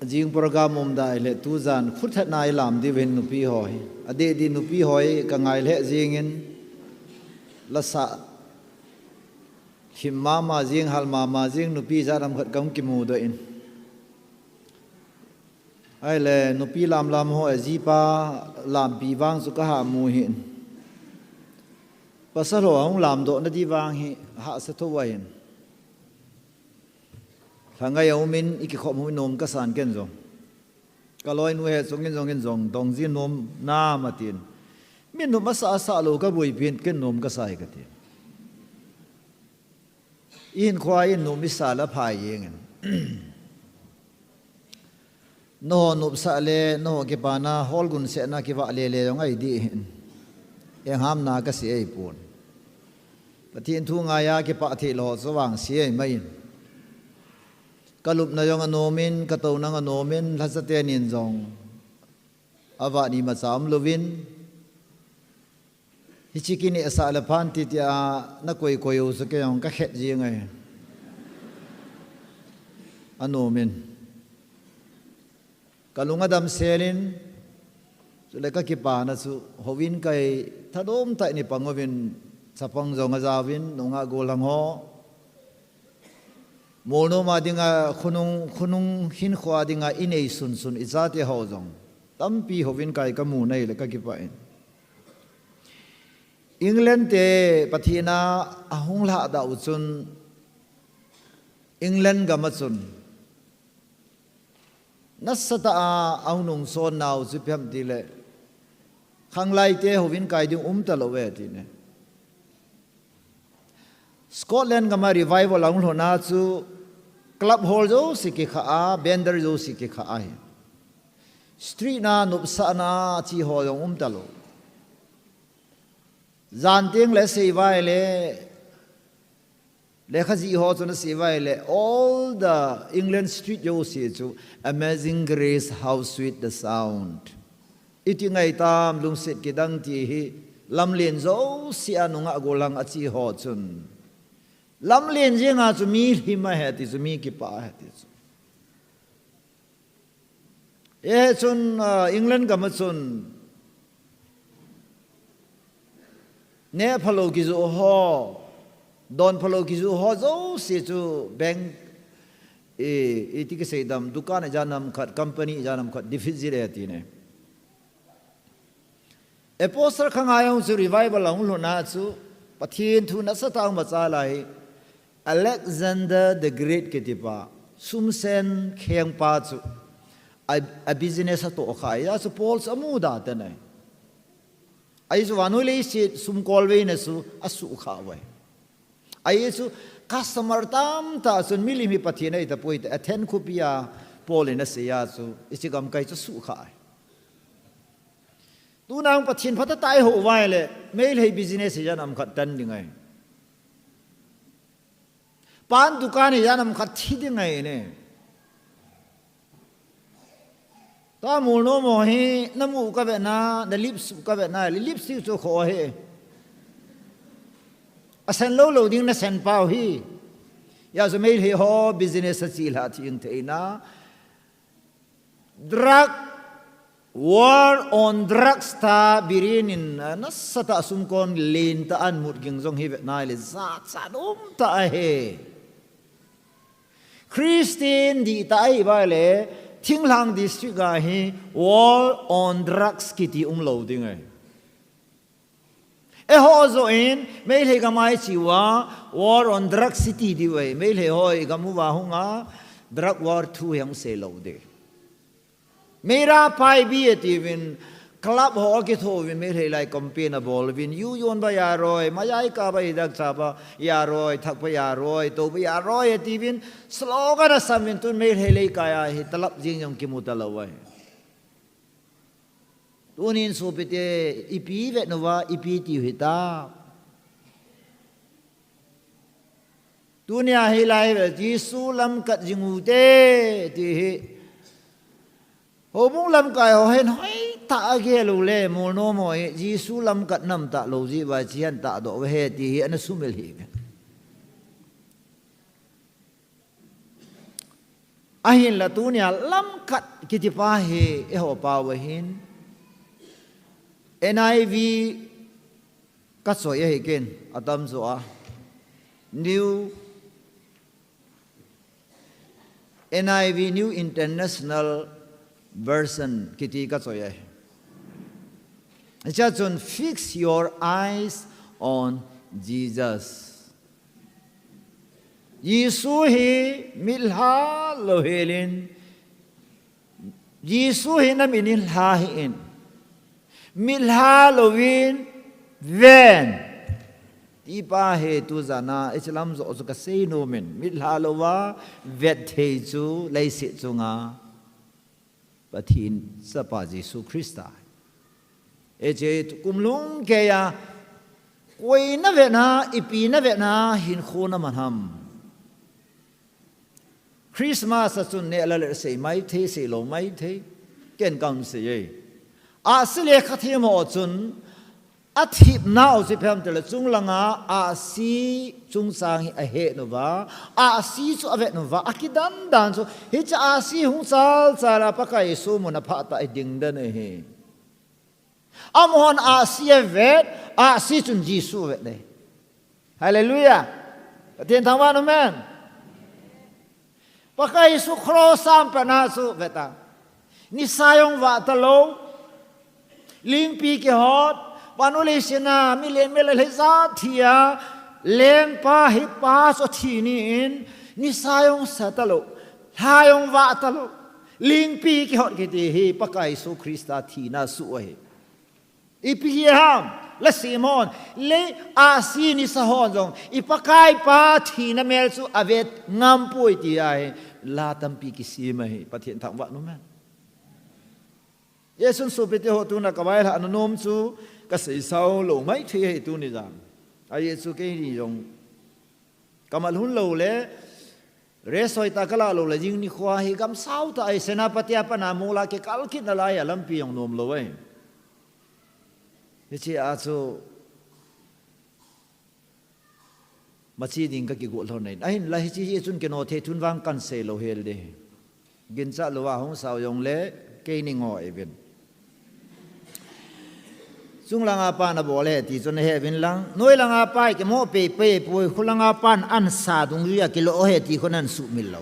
Jing program da le tu zan khut that nai lam di ven nupi hoi ade di nupi hoi ka ngai le jingin la sa him mama jing hal mama jing nupi za ram khat kam ki mu do in ai le nupi lam ho ji pa lam pi wang su ka ha mu hin pasalo ang lam do na di wang hi ha sa to wa hin thanga yaumin ikikho mu nom ka san ken zong kaloi nu he chongin zong dong ji nom na matin min nu masa sa lo ka bui pin ken nom ka sai ka ti in khwa in nu mi sa la phai yeng no nu sa le no ke pa na hol gun se na ki wa le le ngai di eng ham na ka si ei pun patin thu nga ya ke pa thi lo sawang si ei mai kalup na yung anomin kataw ng anomin lasatenin zong ava ni masam lovin hichikini asa alapan titia na koy koyo sa kayong kakhet ji ngay anomin kalungadam selin sule kakipa na su hovin kay tadom tay ni pangovin sa pangzong azawin nunga golang ho mono ma dinga khunung hin khwa dinga inei sun izate hozong tampi hovin kai kamu nei le ka kipain England te pathina ahung la da uchun England ga machun nasata aunung son naw chipam dile khanglai te hovin kai ding talowe ti ne Scotland gama revival ang hona chu club hall jo siki kha bender jo siki kha ai street na nupsa na chi ho yong talo zanting le sei vai le khaji ho chu na sei vai le all the England street jo si chu amazing grace how sweet the sound itingai tam lungsit kidang ti hi lamlen zo si anunga golang achi ho chun lam len jenga chu mi hima he ti chu mi ki pa he ti chu e chun England ga ma chun ne phalo ki zu ho don phalo ki zu ho zo si chu bank e ti ke sei dam dukan janam khat company janam khat deficit he ti ne e poster khangayong chu revival ang lo na chu pathin thu na sa taong ma cha lai Alexander the Great ketipa sumsen kheng pa chu a business to khaya su Paul samuda tane ai su wanule si sum kolwe na su asu khawe ai su customer tam ta sun milimi pathina ita poita athen khupia Paul na se ya su isigam kai chu su kha tu nang pathin phata tai ho wai le mail hei business ya nam khat tan dingai pan dukan ya nam khat thi dingai ne ta mu no mo hi namu ka be na the lips ka be na lips si chu kho he asan lo ding na sen pau hi ya zo mail he ho business chi la chi ing te na drug war on drugs ta birinin nasata sumkon lin ta an mut ging zong hi na le za cha ta he Christine di tai ba le Thinglang district ga hi war on drugs kiti lo ding ai e ho zo in mail he ga mai chi wa war on drugs city di wei mail he hoi ga mu wa hunga drug war 2 yang se lo de mera pai bi etivin club ho ke tho vin mail he lai campaign bol vin yu yon ba ya roi mayai ka ba idak cha ba ya roi thak ba ya roi to ba ya roi etivin slogan samin tun mail he lai ka ya hi talap jing yong ki mutalawai tunin so pete ipi ve nova ipi ti hita dunia hi lai ve ji su lam kat jingu te ti hi ho mung lam kai ho hen hoi ta ge lu le mo no mo ji su lam kat nam ta lo ji ba chi han ta do he ti hi an sumel hi ahin la tu nia lam khat kitipa he e ho pa wa hin NIV ka so ye ken atam zo a new NIV New International Version kiti ka so ye cha chun fix your eyes on Jesus Giêsu hi milha lohelin Giêsu hi na minil ha hin milha lovin ven ti pa he tu zana islam zo zo ka sei no men milha lowa vet the chu lai se chunga pathin sa pa Giêsu Christa e je kumlung ke ya koi na ve na ipi na ve na hin khona manham Christmas chun ne la le sei mai the sei lo mai the ken kam se ye a sile kha the mo chun a thip na se phem te le chung langa a si chung sang a he no ba a si chu ave no ba akidan dan chu hi cha a si hu sal sara pa kai su mo na pha ta ding da ne he amon a si vet a si chun Giêsu vet ne hallelujah tin thang wa no man pakai su krosam pana su veta ni sayong wa talo limpi ke hot panule sina milen le za thia leng pa hi pa so thi ni in ni sayong sa talo hayong wa talo limpi ke hot ke ti hi pakai su Krista thi na su he ipi ham la Simon le asi ni sa hon jong ipakai pa thi na mel su avet ngam pui ti ai la tampi ki si mai pathian thang wa no man Yesun su pe te ho tu na ka bai la anom chu ka sei sau lo mai the he tu ni jang a Yesu ke ni jong kamal hun lo le re soi ta kala lo le jing ni khwa hi kam sau ta ai senapati apa na mola ke kal kit na la ya lam pi yong nom lo wei Yechi aso machi ding ka ki go lo nei ai la hi chi chun ke no the thun wang kan se lo hel de gin cha lo wa hong sao yong le ke ni ngo even chung langa pa na bo le ti chun he vin lang noi langa pa ke mo pe pe pu khulanga pan an sa dung ri ke lo he ti khonan su mil lo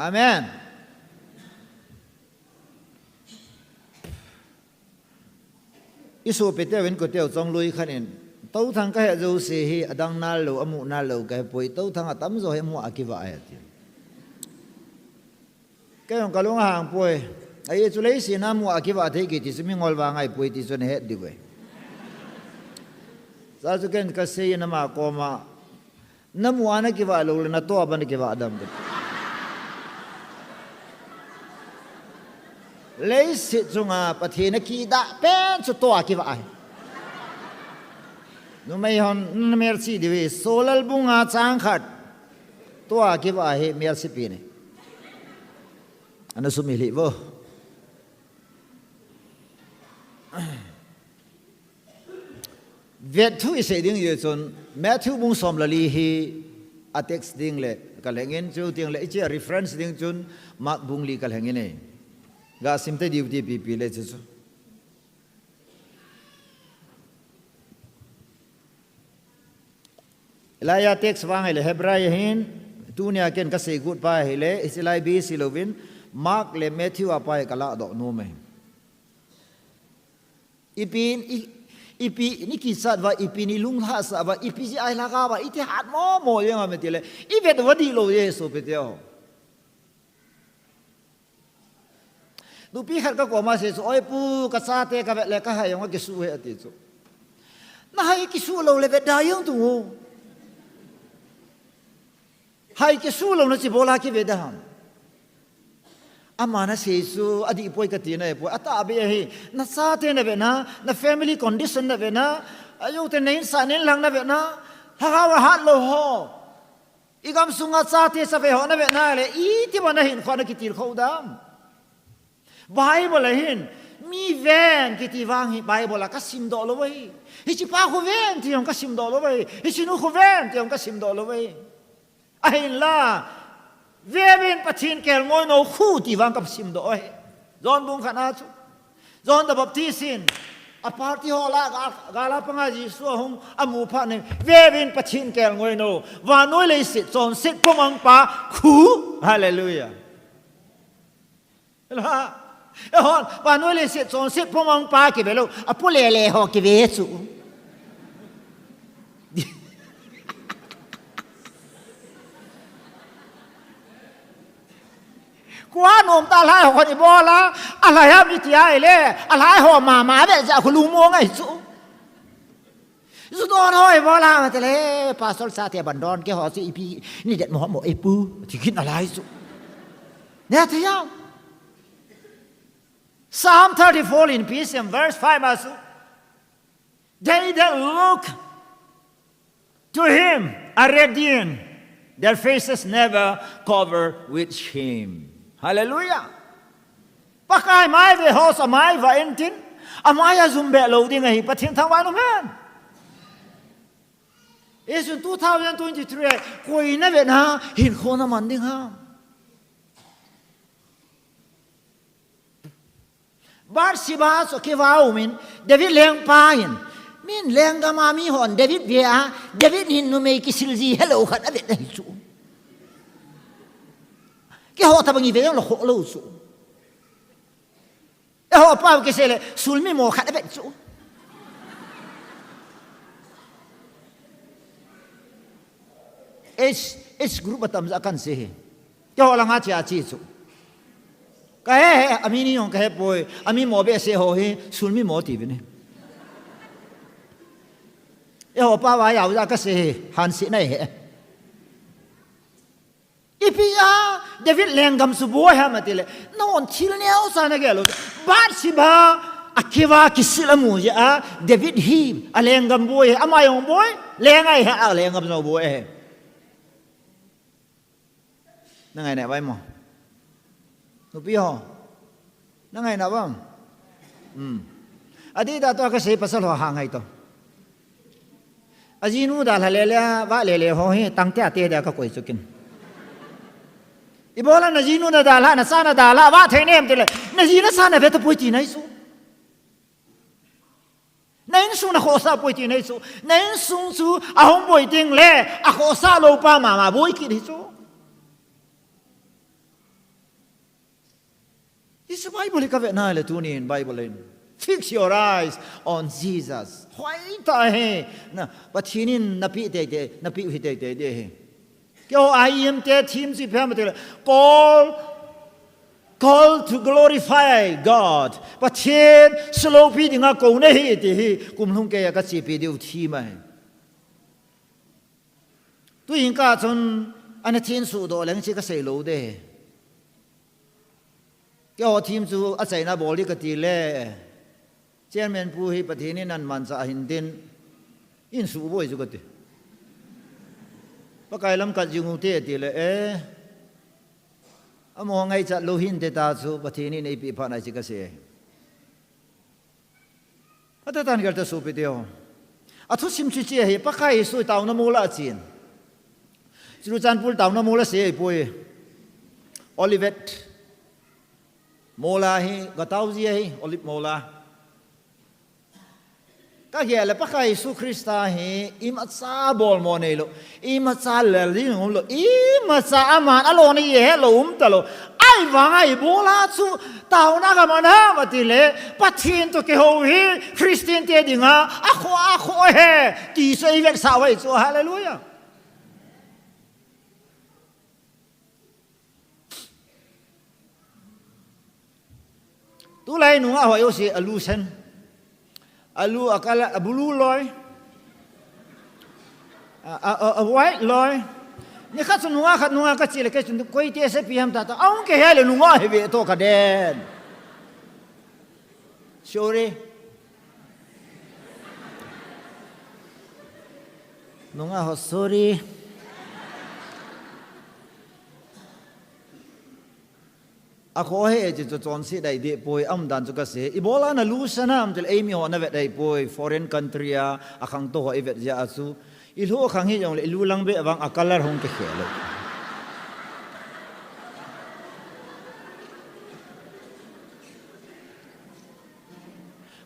amen Isu pete wen ko teo chong lui khanin to thang ka he zo se hi adang na lo amu na lo ka poi to thang atam zo he mu akiwa ai ti ke yong kalung hang poi ai chu lei si na mu akiwa the ki ti simi ngol wa ngai poi ti chon he di we sa chu ken ka se na ma ko ma na mu ana ki wa lo na to ban ki wa adam lấy sự chung à bắt thế nó kỳ đã bên số to kỳ vậy nó mấy hòn nó merci đi về solal bunga chang khát to kỳ vậy hệ merci pin này anh số mì lì vô Việt thu sẽ tiếng gì chun Matthew bung som là li hi text tiếng lệ cái lệ nghen chú tiếng lệ chỉ reference tiếng chun Mark bung li cái lệ nghen này ga simte diuti pi le chu Elaya text wang le Hebrai hin tunia ken ka se good pa hele isilai bi silovin Mark le Matthew apa ka la do no me ipi ni ki sat wa ipi ni lung ha sa wa ipi ji ai la ga wa ite hat mo yang me tile i vet wadi lo yeso pe teo du pi khat ka ko ma se oi pu ka sa te ka le ka ha yong ka su he ati chu na hai ki su lo le ve da yong tu hai ki su lo na chi bola ki ve da ham amana se su adi poi ka ti na poi ata be hi na sa te na ve na family condition na ve na ayo te nei sa nen lang na ve na ha ha ha lo ho igam sunga sa te sa ve ho na ve na le i ti ba na hin kho na ki tir kho dam Bible hin mi ven ki ti wang hi Bible la ka sim do lo wei hi chi pa ko ven ti yong ka sim do lo wei hi chi nu ko ven ti yong ka sim do lo wei ai la về bên bắt thiên kèl ngôi nô khu thì vang cặp sim đó John bung khana chú John the Baptist sin a party hola gala panga Jisu hong amu pha ne về bên bắt thiên kèl ngôi nô và nói lấy sự John sit pomang pa khu hallelujah là hon và nói lấy sự John sit pomang pa cái belo apole le ho cái về chú quá nôm ta lại họ đi bỏ lá, lại ham đi chơi lẽ, lại họ mà bây giờ cũng lú mua ngay chú, chú đó thôi bỏ lá mà thế lẽ, pastor sa thì bản đòn cái họ sẽ ipi, ni đẹp mà một ipu, thì khiến lại chú, nè thấy không? Psalm 34 in peace and verse 5 mà chú, they that look to him are radiant, their faces never covered with shame. Hallelujah. Pakai mai về ho sa mai và en tin. Amai azum be lo ding ai pathin thang wanu man. Is in 2023 koi na ve na hin khona man ding ha. Bar siba so ke wau min David leng pa hin. Min leng ga ma mi hon David ve a David hin no me ki silji hello khat ave dai chu. Cái họ thằng về là họ lâu số, cái họ bao cái xe này xuống mi mò khát bệnh số, H group batam za kan se, cái họ là ngã chia chi số, cái ami ni ông cái boy, ami mò bé xe họ he xuống mi mò thì vậy nè, cái họ bao vài giàu ra cái xe hàn sĩ này he. Ipia David lengam subuh ha matile non chilneo sana gelo bar siba akiva kisilamu ya David him alengam boy amayong boy lengai ha lengam no boy nangai na bai mo no pi ho nangai na bam adi da to ka sei pasal ho hangai to ajinu da la le wa le ho he tang tia te da ka koi chukin Ibola na jinu na dala na sana dala wa the nem tele na jina sana ve to poiti nai su nain su na khosa poiti nai su nain su a hom boi ting le a khosa lo pa ma boi ki di su This Bible ka ve na le tu ni in Bible in fix your eyes on Jesus hoi ta he na pathinin na pi te na pi hi te he Kyo ayim te team si pamate call to glorify God. But chen slow pi dinga ko ne hi ti hi kum lung ke ya ka si pi diu thi mai. Tu yin ka chon ana tin su do leng chi ka sei lo de. Kyo team su a sai na boli ka ti le. Chairman pu hi pathini nan man sa hin din in su boi ju ka ti. Pakai lam kat jung te ti le amo ngai cha lo hin te ta chu pathini nei pi pha na chi ka se ata tan gar ta su pe deo athu sim chi chi he pakai su taw na mula chin chiru chan pul taw na mula se poi olivet mola hi gataw ji hi olive mola ka ge le pakai su krista he ima cha bol mo nei lo ima cha le li ngom lo ima cha aman alo ni ye lo ta lo ai vai bola chu tao na ga man ha ma ti le pathin to ke ho hi christian te dinga a kho he ti sei vek sa wai chu hallelujah tu lai nu a ho yo si illusion alu akala abulu loy a white loy ni khat nuwa ka chile ke chun koi te se pi ham ta ta aung ke hele nuwa he ve to ka den sorry nuwa ho sorry ako he je to chon si dai de poi am dan chu ka se ibola na lu sana am tel emi ho na ve dai poi foreign country a akhang to ho e vet ja asu i lu khang hi jong le lu lang be awang a color hong ke khelo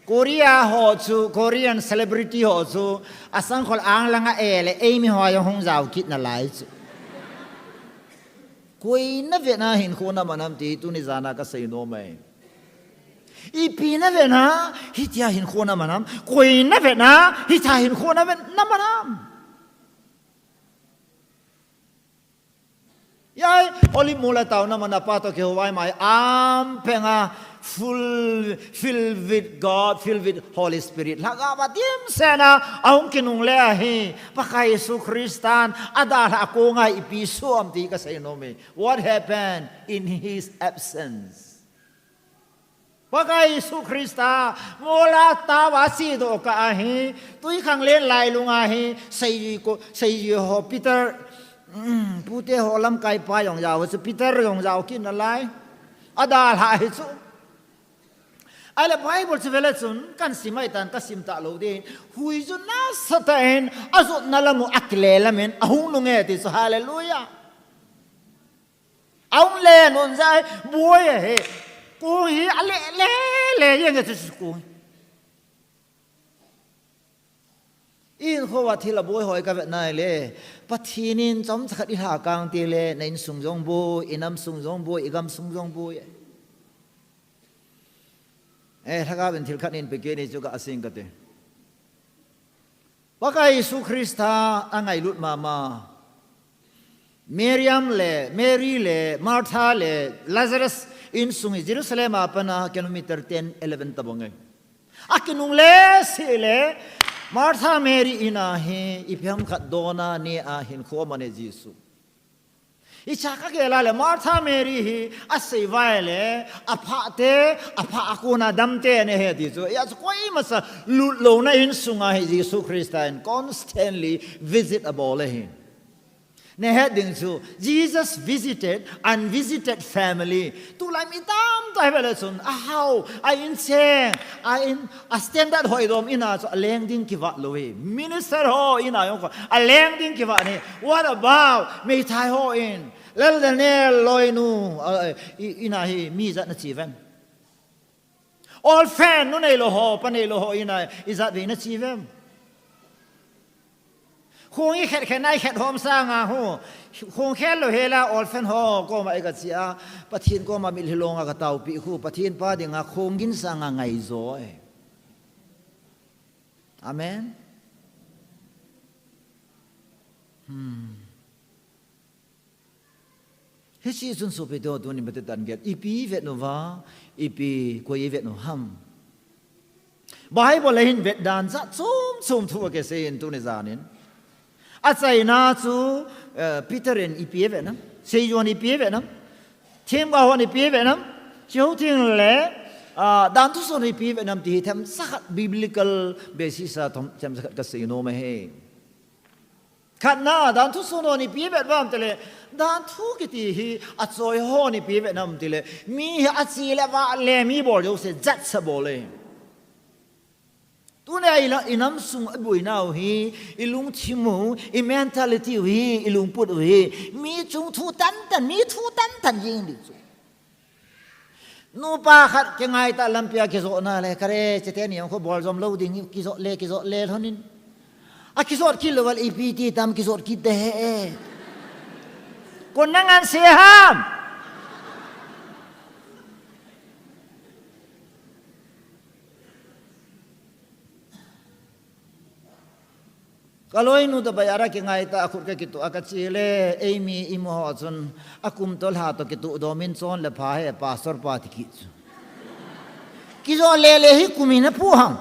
Korea họ chú Korean celebrity họ chú asang khol ang langa ele mi hoa yung hong zao kit na lai chú Kui na Việt Nam hin khona manam ti tu ni zana ka sei no mai Ipi na Việt Nam hitia hin khona manam kui na Việt Nam hita hin khona Việt Nam manam Yai oli mula tao na manapa to ke huwai mai penga filled with God, filled with Holy Spirit. Lagabatim sana aung kinung leahi pakai Yesu Kristan adalah ako nga ipiso am ti kasaynomi. What happened in his absence? Pakai Yesu Krista mula tawasi do kaahi tui kang len lai lungahi say ho Peter pute ho lam kai pa yong yaw so Peter yong yaw kin na lai adalah Yesu Ala Bible sa velatsun kan simaitan kasim ta lo din huizo na satain azot nalamu aklela men ahung nungeti so hallelujah aung le non zai boy he ko hi ale le yang ga su ko in ho wa thila boy hoi ka vet nai le pathinin chom sakhat i ha kang ti le nain sungjong bo inam sungjong bo igam sungjong bo Thaka ben thil khanin pe ke ni chu ka asing ka te Pakai Yesu Krista angai lut mama Mary le Martha le Lazarus in sungi Jerusalem apana kilometer 10-11 tabongai akinung le sile Martha Mary ina he ipyam khat dona ni a hin kho mane Jesu Ichaka kela le Martha Mary hi asai vai le apa akuna damte ne he ti chu ya koi masa lo na in sunga hi Jesus Christ and constantly visit abole hin ne he ding chu Jesus visited unvisited family tu lai mi tam tai bele chun a how I in seng I in a standard hoi dom ina chu leng ding ki wa lo hi minister ho ina yo ko a leng ding ki wa ni what about me thai ho in lel de ne loi nu ina hi mi za na chi ven all fan no nei lo ho pa nei lo ho ina izat ve na chi ven khung i khet nai khet hom sa nga hu khung khet lo hela all fan ho ko ma ga chia pathin ko ma mil hilonga ka tau pi hu pathin pa dinga khung gin sa nga ngai zo amen Hesi sun so pe do ni mate tan get ipi vet no va ipi ko ye vet no ham Bible le hin vet dan za chum thu ke se in tu ne zanin Atsai na chu Peter en ipi vet nam se yon ipi vet nam Tim ga hon ipi vet nam chiu ting le dan tu so ipi vet nam ti tham sakhat biblical basis a thom cham sakhat ka se no me he Khat na dan tu so no ni pi vet bam tele dan thu ki ti hi a choi ho ni pi vet nam tile mi a chi le wa le mi bol yo se jat sa bole tu ne ila inam sung bui nau hi ilung thimu I mentality hi ilung put hi mi chung thu tan yin di chu nu pa khat ke ngai ta lampia ke zo na le kare che te ni ko bol zom lo ding ki zo le thonin a kisot ki lewal ipiti tam kisot ki te kon nangan seham kaloi nu da bayara ki ngai ta akhut ka kitu akachile emi imo ho chun akum tol ha to kitu domin chon le pha he pastor pa ti ki zo le hi kumina pu ham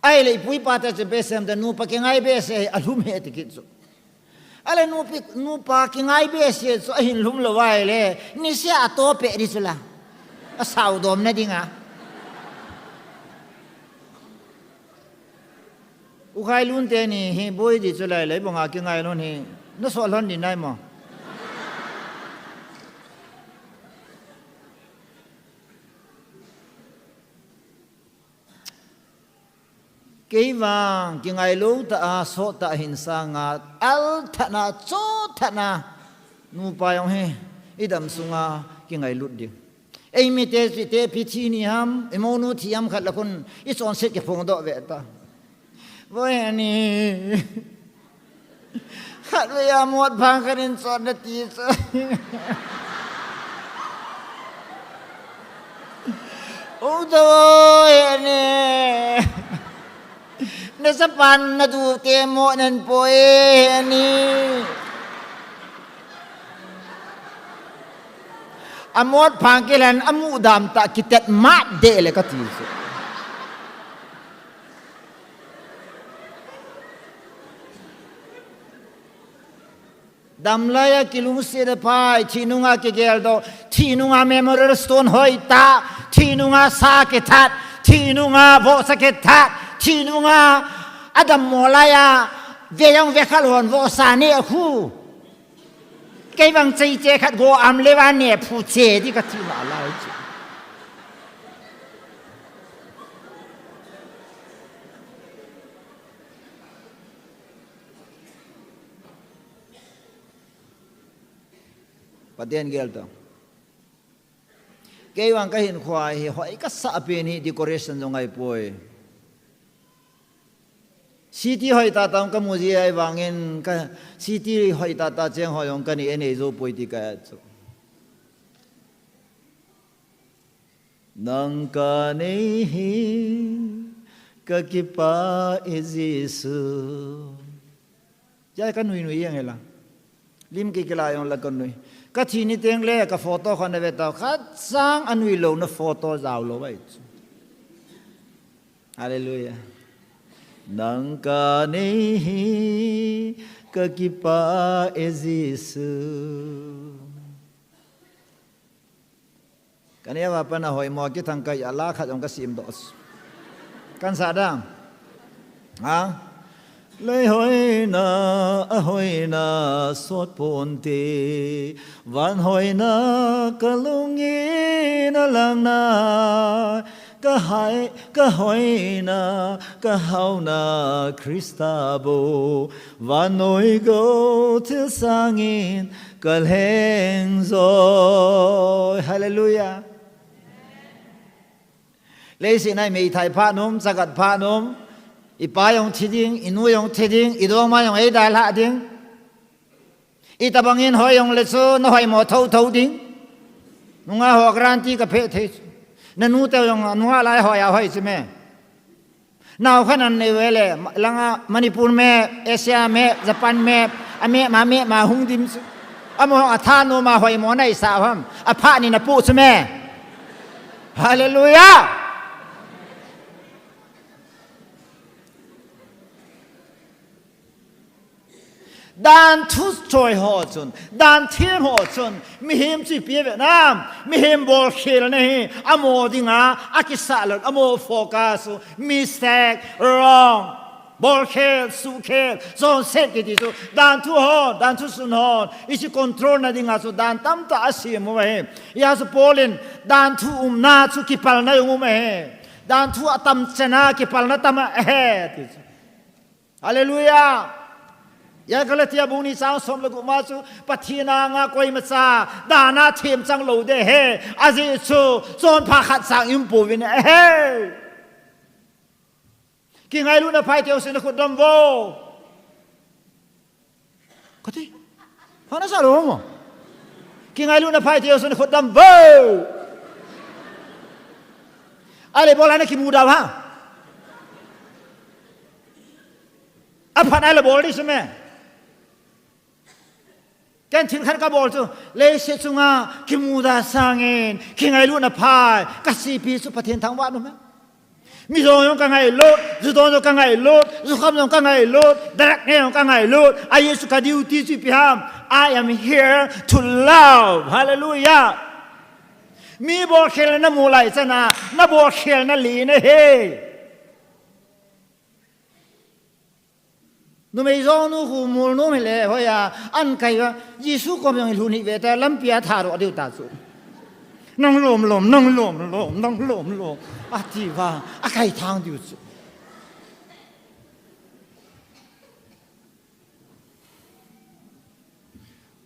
ai le pui pata che besem da nu pa ke ngai bese alum he ti kitso ale nu pa ke ngai bese so hin lum lo wai le ni sia to pe ri sula a sau dom na dinga u khai lun te ni he boi di chula le bonga ke ngai lon hi no so lon ni nai mo Kei vang ki ngai lo ta so ta hin sa nga al thana cho thana nu pa yong he idam sunga ki ngai lut ding ไอ้มีเตสิเตพิธีนี่ฮัมไอ้โมนูที่ฮัมขัดละคนอีสอนเสร็จเก็บพงดอกเวตาว่าอันนี้ขัดเวียมดพังกันอินสอนนาทีซะโอ้ตัวอันนี้นสปันนดูเตโมนันป่วยอันนี้อมดพังกันอมูดามตะกิเตตมาเดเลยก็ทีสุดดำลายกิลุงเสียดพายที่นุงอาเกลโดที่นุงอาเมมโมเรลสโตนหอยตาที่นุงอาสาเกทัดที่นุงอาโบสเกทัดที่นุงอาอดัมโมลายาเวียงเวคลวนโวสานีคูเกี่ยงใจเจขัดโกอัมเลวานเนผู้เจดีก็ที่มาลายจีประเด็นเกี่ยวกับเกี่ยงก็เห็นควายหอยก็สับเป็นที่ decoration ตรงไงป่วยสิที่หอยตาตามก็มุจีไอ้วางเงินก็สิที่หอยตาเจ้าหอยองกันนี่เอ็นเอโซป่วยที่ก็จะนังกันนี่ก็คิดว่าเอซิสุจะกันหนุ่ยยังไงล่ะลิมกี่กลายองละกันหนุ่ยก็ทีนี้เตียงเล่กับโฟโต้คนในเวทขัดสร้างอันวิโลนโฟโต้จะเอาลงไปฮาเลลูยานังกันนี้ก็คิดว่าเอซิสุกันนี้ว่าเป็นหอยหมอกิทังกายAllahขัดองกสิมดอสกันสาดังฮะเลยหอยนาสวดปนตีวันหอยนากะลุงยีนาลังนาก็หอยนาก็เฮานาคริสตาโบวันหอยก็ทิลสังอินก็แหงโซฮาเลลูยาเลยสินายมีไทยพระนุ่มสกัดพระนุ่มอีป้ายองทิดิงอีนูยองทิดิงอีดวงมายองไอ้ได้ละดิงอีตาบังอินหอยยองเลซูนหอยหมอเท่าดิงนุ่งอาหอกรันตีกับเพศนั่นนู้เตยองนุ่งอะไรหอยหอยใช่ไหมนาวขนาดในเวลลังมณิปุรแม่เอเชียแม่ญี่ปุ่นแม่อเมมาหุงดิมอโมอัฐานุมาหอยหมอในสาวมอภะนี่นะปูใช่ไหมฮาเลลูยาด้านทุสจอยหอจนด้านเทียมหอจนมีเห็มจีเปียเวียดนามมีเห็มบอลเคลนี่อโมดิงาอากิสาลอโมโฟกัสมิสเทครองบอลเคลสุเคลโซนเซตกิติสุด้านทุหอด้านทุสุนหออิชิคอนโทรลนาดิงาสุด้านตั้มตาอาศัยมัวเฮยาสุโพลินด้านทุนาสุกิปัลนายุงมัวเฮด้านทุอตัมชนะกิปัลนาตัมเฮติสุฮาเลลูยายากละเทียบุนีสาวสมลกุมาสุปฏินางากวยมาซาดานาเทียมจังโลเดเฮอาซิสุโซนพาขัดสังอิมปูวินเฮกิงไงลุนภัยเทียวสินขุดดมโวก็ที่พอน่าสารุมั้งกิงไงลุนภัยเทียวสินขุดดมโวอะไรบอกอะไรนะคิมูดาวฮะapa nak boleh di sana? Kan cinkan kabol tu, lese sunga kimuda sangin, kingai lu na pai, kasih pisu paten tang wat nama. Misong kangai lot, zudon kangai lot, zukam kangai lot, darak ne kangai lot. Ayesu kadiuti si piham. I am here to love. Hallelujah. Mi bol khel na mulai sana, na bol khel na li na he. Nung may zong nu hu mul nu mele hoya an kai ga Yesu ko yang lu ni ve ta lam pia tha ro diu ta su nong lom a ti va a kai thang diu su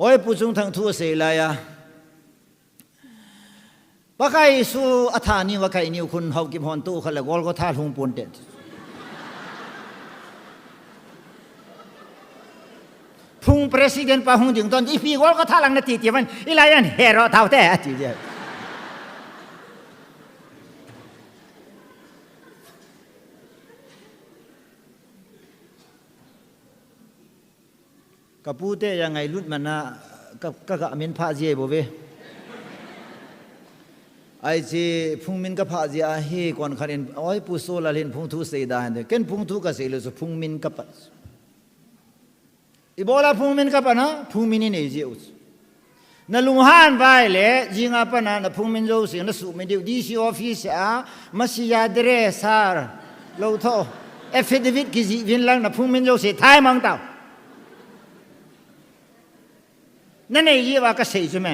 oi pu chung thang thu se la ya ปะใครสู้อัฐานีว่าใครนิวคุณเฮากิบฮอนตู้เขาเลยกอลก็ท่าหงปนเด็ดพุงประธานปะหงจึงตอนอีพีกอลก็ท่าหลังนาทีที่มันอีไลอันเฮรอเท่าแต่จีเดียกับพูดได้ยังไงรุ่นมันนะกับมินพาเจียบ่เวไอ้จีพุงมินกับพาเจียเฮก่อนขันโอ้ยผู้โซลาลินพุงทูเสียดายเด้เกินพุงทูก็เสียเลยสุพุงมินกับอีโบลาพุงมินกับนะพุงมินนี่เจียวนั่นลุงฮันไปเลยจิงอาปนะนั่นพุงมินโจสินั่นสุมินเดียวดีซีออฟฟิศมาสิยาเดรสาร์เราโทเอฟเดวิดกิจิวินลังนั่นพุงมินโจสิไทยมังเต้านั่นเองยี่ว่าก็เสียใช่ไหม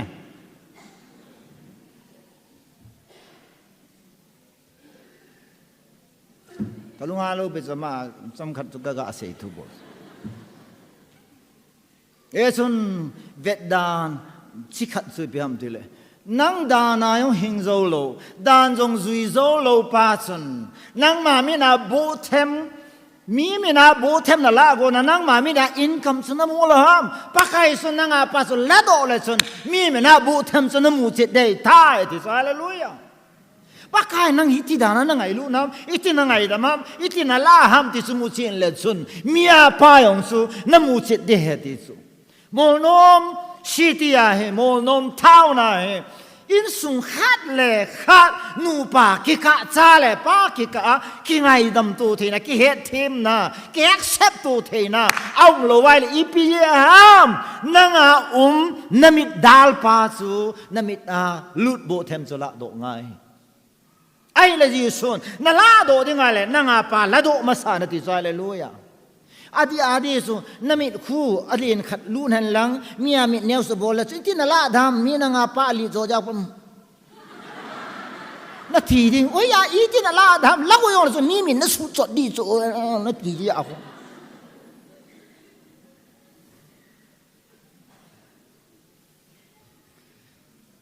ตลุงอาลูไปจะมาสำคัญทุกกะเสียทุกคนส่วนเวทดานชิขัดสุดพิมพ์ทีเลยนั่งดานายงหิงโซโลดานจงซุยโซโลปาสันนั่งมามีนาโบเทมมีนาโบเทมนั่นละก็นั่งมามีนาอินคัมสุนมูลหามปะใครสุนนั่งอาปัสสุละโดเลยสุนมีนาโบเทมสุนมูจิตได้ท่ายที่สุดฮาเลลูยาปะใครนั่งอิติดานั่งไงลูกน้ำอิตินั่งไงดามอิตินั่นละหามที่สมุจินเลสุนมีอาพายองสุนมูจิตได้ที่สุดโมนมสิทธิอาเหโมนมเท่านาเหอินสุงขัดเลยขัดนูปากิกะซาเลยปากิกะกิไงดำตัวเทนะกิเฮดเทมนะกิแอคเซปตัวเทนะเอาโลไว้เลยอีพีฮามนังอานามิดดัลปาซูนามิดลุดโบเทมจุละโดไงไอ้ละจีสุนนั่นละโดยังไงเลยนังอาปาละโดมาสานติใจเลยรู้ยังอาดีสุนามิดคู่อดีนขัดลูนหันหลังมีอามิดเนวสบอลแล้วที่นั่นละดำมีนางอาปาลีโจจากผมนาทีดิ้งโอ้ยอีที่นั่นละดำลักวยองเลยมีมิดนั่นสุดจดดีโจนาทีที่เอา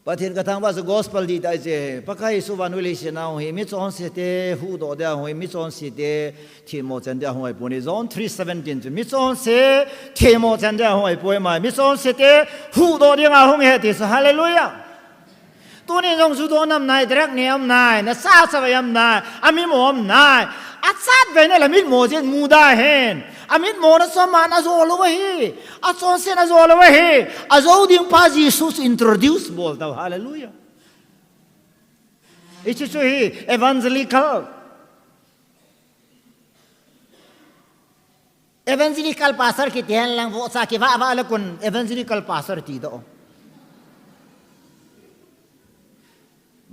ประเทศกระทั่งว่าจะกอสเปลดีได้เจปะใครสุวรรณวิเลชนาหัวมิจอนเสตหูดอเดียหัวมิจอนเสตทีโมจันเดียหัวปุ่นจอน3:17มิจอนเสทีโมจันเดียหัวปุ่นมามิจอนเสตหูดอเดียงาหัวเหตุสฮาเลลูยาตัวนี้จงสุดอนำนายเดรักเนียมนายนะซาสวายมนายอามิโมมนายอัศดเวนี่ละมิดโมเจนมูดาเฮนอามิดโมนัสมานอาโซลวะฮีอาโซเซนอาโซลวะฮีอาโซดิ้งพาจิสุสอินโทรดิวส์บอลตาวฮาเลลูยาอิชิชุฮีเอวันเจลิคัลพาสเตอร์คิดเห็นลังโวซาคิว่าละคุณเอวันเจลิคัลพาสเตอร์ที่โต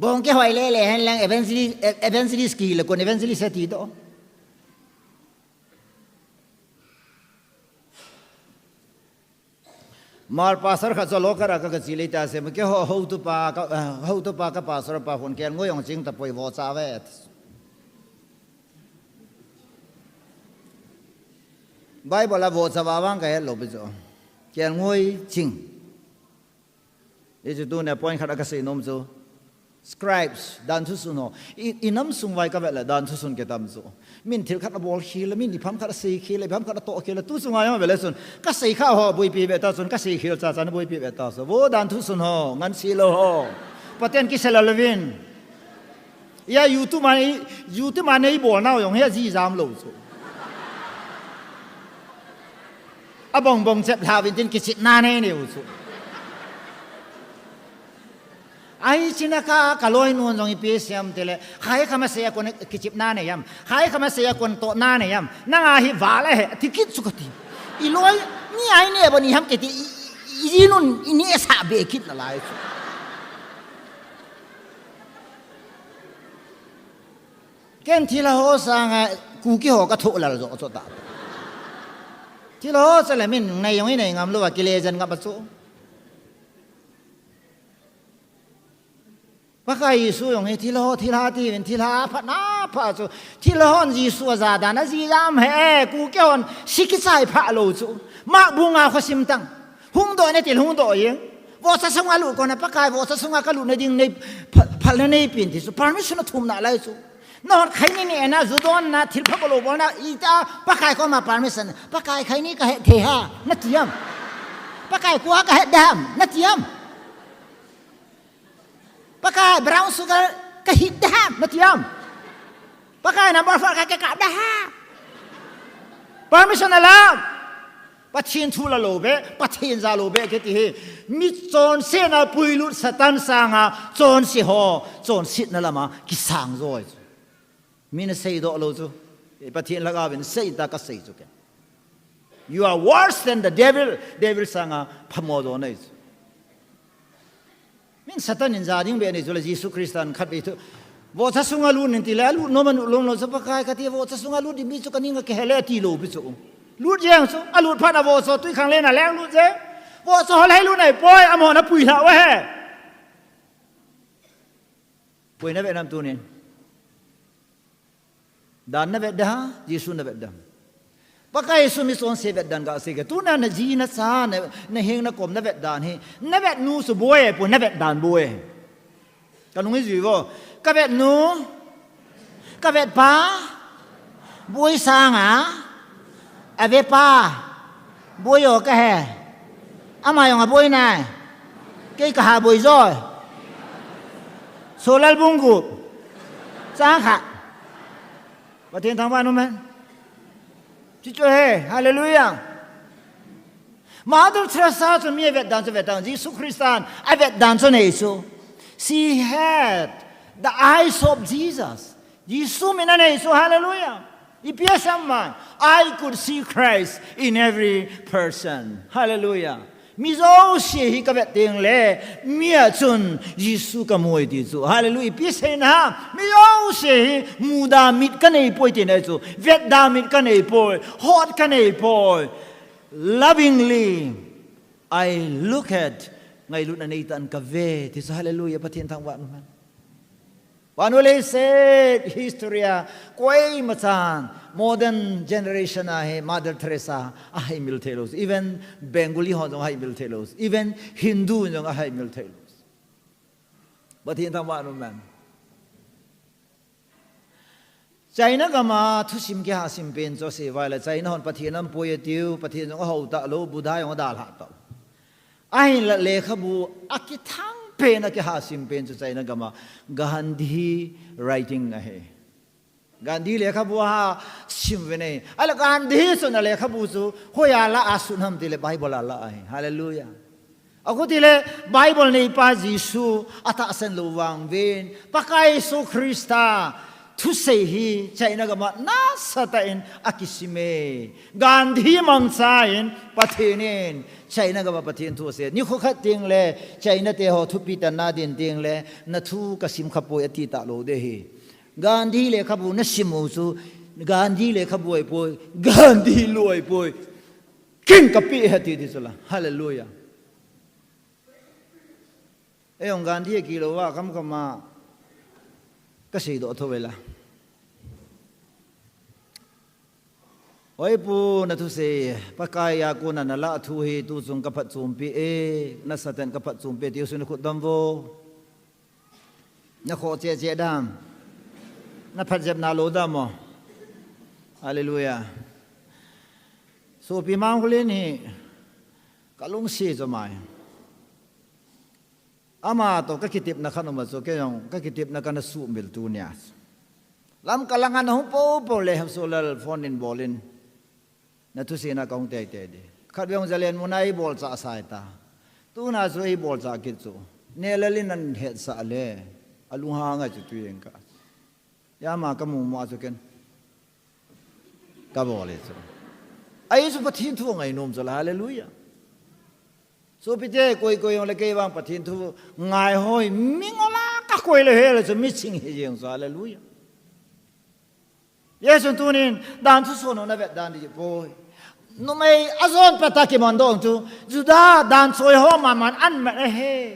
บงเกี่ยวกับเล่เห็นลังเอเวนซิลิสกีละคนเอเวนซิลิสที่โตมาร์พาสร์ข้าจะโลกระก็สิเลต้าเสมอเกี่ยวhow to paกับพาสร์พาคนแก่งวยองจิงตะปอยวอซาเวตไบเบิลละวอซาวังก็เห็นลบจ่อแก่งวยจิงนี่จะดูเนี่ยพอยขัดก็สินมจ่อscribes ดันทุสุนโออินัมสุงไว้กับเวลาดันทุสุนเกตัมจ่อมินทิลขัดบอลขีลมินดิพัมขัดสีขีลพัมขัดโตขีลทุสุงไว้มาเวลาสุนก็สีข้าวห่อบุยปีเบต้าสุนก็สีขีลจ่าจันบุยปีเบต้าสุนโวดันทุสุนโองันสีโลโอปะเทนกิเซลลวินยายูทูมันในบ่อน่าอย่างเฮียจีจามโลจ่ออะบงเจ็บลาวินจินกิจินาเน่เนี่ยจ่อไอ้ชินักกะลอยนวลตรงอีพีเสียมเตลใครเขามาเสียคนกิจิบนาเนี่ยยำใครเขามาเสียคนโตนาเนี่ยยำนั่งอาหิวาเลยที่คิดสุขทีอีลอยนี่ไอ้เนี่ยบนี่ทำกิจอีนุ่นอีนี่สาเบคิดอะไรแค่ที่เราสั่งกูกี่หัวก็ทุละจ่อตาที่เราสั่งเลยมินในยังไม่ในงามรู้ว่ากิเลสกันกับประตูพระกายยิสุยงที่ละที่ละที่เป็นที่ละพระนาพระจูที่ละฮันยิสุซาดานะจีรามเฮกูเกี่ยวสิกิจใจพระโลจูมาบุงอาขสิมตังหุงโดยในติลหุงโดยยังวอสสงอาลูกคนนะพระกายวอสสงอากัลูในดิ่งในพระ พัลนี่ปีนที่สุพาร์มิชนทุ่มน่าไล่สุนอนใครนี่เนี่ยนะจุดอนนะทิลพับโลบอนะอีตาปะไก่ก็มาพาร์มิชันปะไก่ใครนี่ก็เหตุเทียนัดเทียมปะไก่กัวก็เหตุดามนัดเทียมปะไก่บราวน์สุกก็เหตุดามนัดเทียมปะไก่นับบอลฟอร์ก็กะดามพาร์มิชันอะไรปัจเจียนทุลาโลเบปัจเจียนซาโลเบก็ที่มิจอนเซนาปุยลุสตันสางาจอนสิฮอจอนสินั่นละมากิสังโซ่มีนเสียดอโลจูปัจเจียนละก็เป็นเสียดก็เสียจูกัน You are worse than the devil. Devil สางาพมอดอนไอจูมินสตันนินซาดิ้งเบนี่จูเลยยิสุคริสตันขัดไปทุวอทัสุงาลูนินติเลลูโนมันลงลงสปะกายขัดที่วอทัสุงาลูดิมิจูกันนี่ก็แค่เลตีโลบิจูลูดเจ้าสู้ลูดพัดอวสตุยขังเล่นน่ะแรงลูดเจ้าวสอะไรลูดไหนปอยอมอนะปุยละวะเฮปุยนะเบ็ดนำตัวนี้ดานนะเบ็ดดาเยซูนะเบ็ดดาปะกายเยซูมิสอนเสเบ็ดดานก็เสกตัวนั้นนะจีนะซานะเฮงนะกอมนะเบ็ดดานเฮนะเบ็ดนูสุบวยปุยนะเบ็ดดานบวยกันนุ่งจีบ่กะเบ็ดนูกะเบ็ดป้าบวยสางอ่ะอเวป้าบุยโอก็แห่อามาอย่างบุยนายเกี่ยกับหาบุยจ้อยโซลาร์บุงกุจ้างค่ะประเทศทางบ้านนู้นไหมจิตใจฮาเลลูยามาดูทรัสซาจนมีเวทดันจะเวทดันยิสุคริสต์อเวทดันจะเนี่ยสุ She had the eyes of Jesus ยิสุมินันเนี่ยสุฮาเลลูยาIpiasaman, I could see Christ in every person. Hallelujah. Mizo siya hikabet ting le, miya chun Yesu kamoy dito. Hallelujah. Ipiasayin ha, mizo siya muda mit kanay po'y tinaso, vet damit kanay po'y, hot kanay po'y. Lovingly, I look at, ngayon na naitaan ka vet. Hallelujah. Pati ang tangwa naman. Panulay said history koi matan modern generation Mother Teresa ahay miltelos even Bengali hon ahay miltelos even Hindu yung ahay miltelos but hintang wano man China kama tusim ki hasim pen so se wala China hon pathinam poyetiu pathin yung hau ta lo Buddha yung dal ha ta ahin la lekhabu akithang pena ke hasim pen so China kama Gandhi writing ahe Gandhi lekha buha simvene ala Gandhi so na lekha bu su hoya la asunam tile Bible ala ahe hallelujah ako tile Bible nei pa Jisu ata asan luwang ven pakai so Krista to say he China kama nasatain akisime Gandhi mangsain pathinin China kama pathin thu se ni khokhat ting le China te ho thupi ta na din ting le na thu kasim khapo ati ta lo de he Gandhi le khabu na simu su Gandhi le khabu ai poi Gandhi loi poi king kapi hati di sala hallelujah ayong Gandhi ki lo wa kam kama kasi do thowela Oi pu na tu se pakaya ko na nala thu hi tu chung kapat chumpi na satan kapat chumpi ti sun khu damvo na kho che che dam na phajab na lo dam mo hallelujah so pi mang khulin hi kalung si zo mai ama to ka kitip na khanoma so ke yong ka kitip na kana su mil tu nya lam kalangan hu po le solal phone in bolin na tu sina kaung te te de khat byong jalen munai bol cha sai ta tu na so hi bol cha kit chu ne lalin nan het sa le alu ha nga chu tuyen ka ya ma ka mu ma so ken ka bol le chu ai su pathin thu ngai nom cha hallelujah so pi je koi yong le ke bang pathin thu ngai hoi mingola ka koi le he le chu mi ching he jeng so hallelujah Yesu tunin dan tu sono na vet dan di boy no mai azon pataki mandong tu juda dan soi ho man an ma he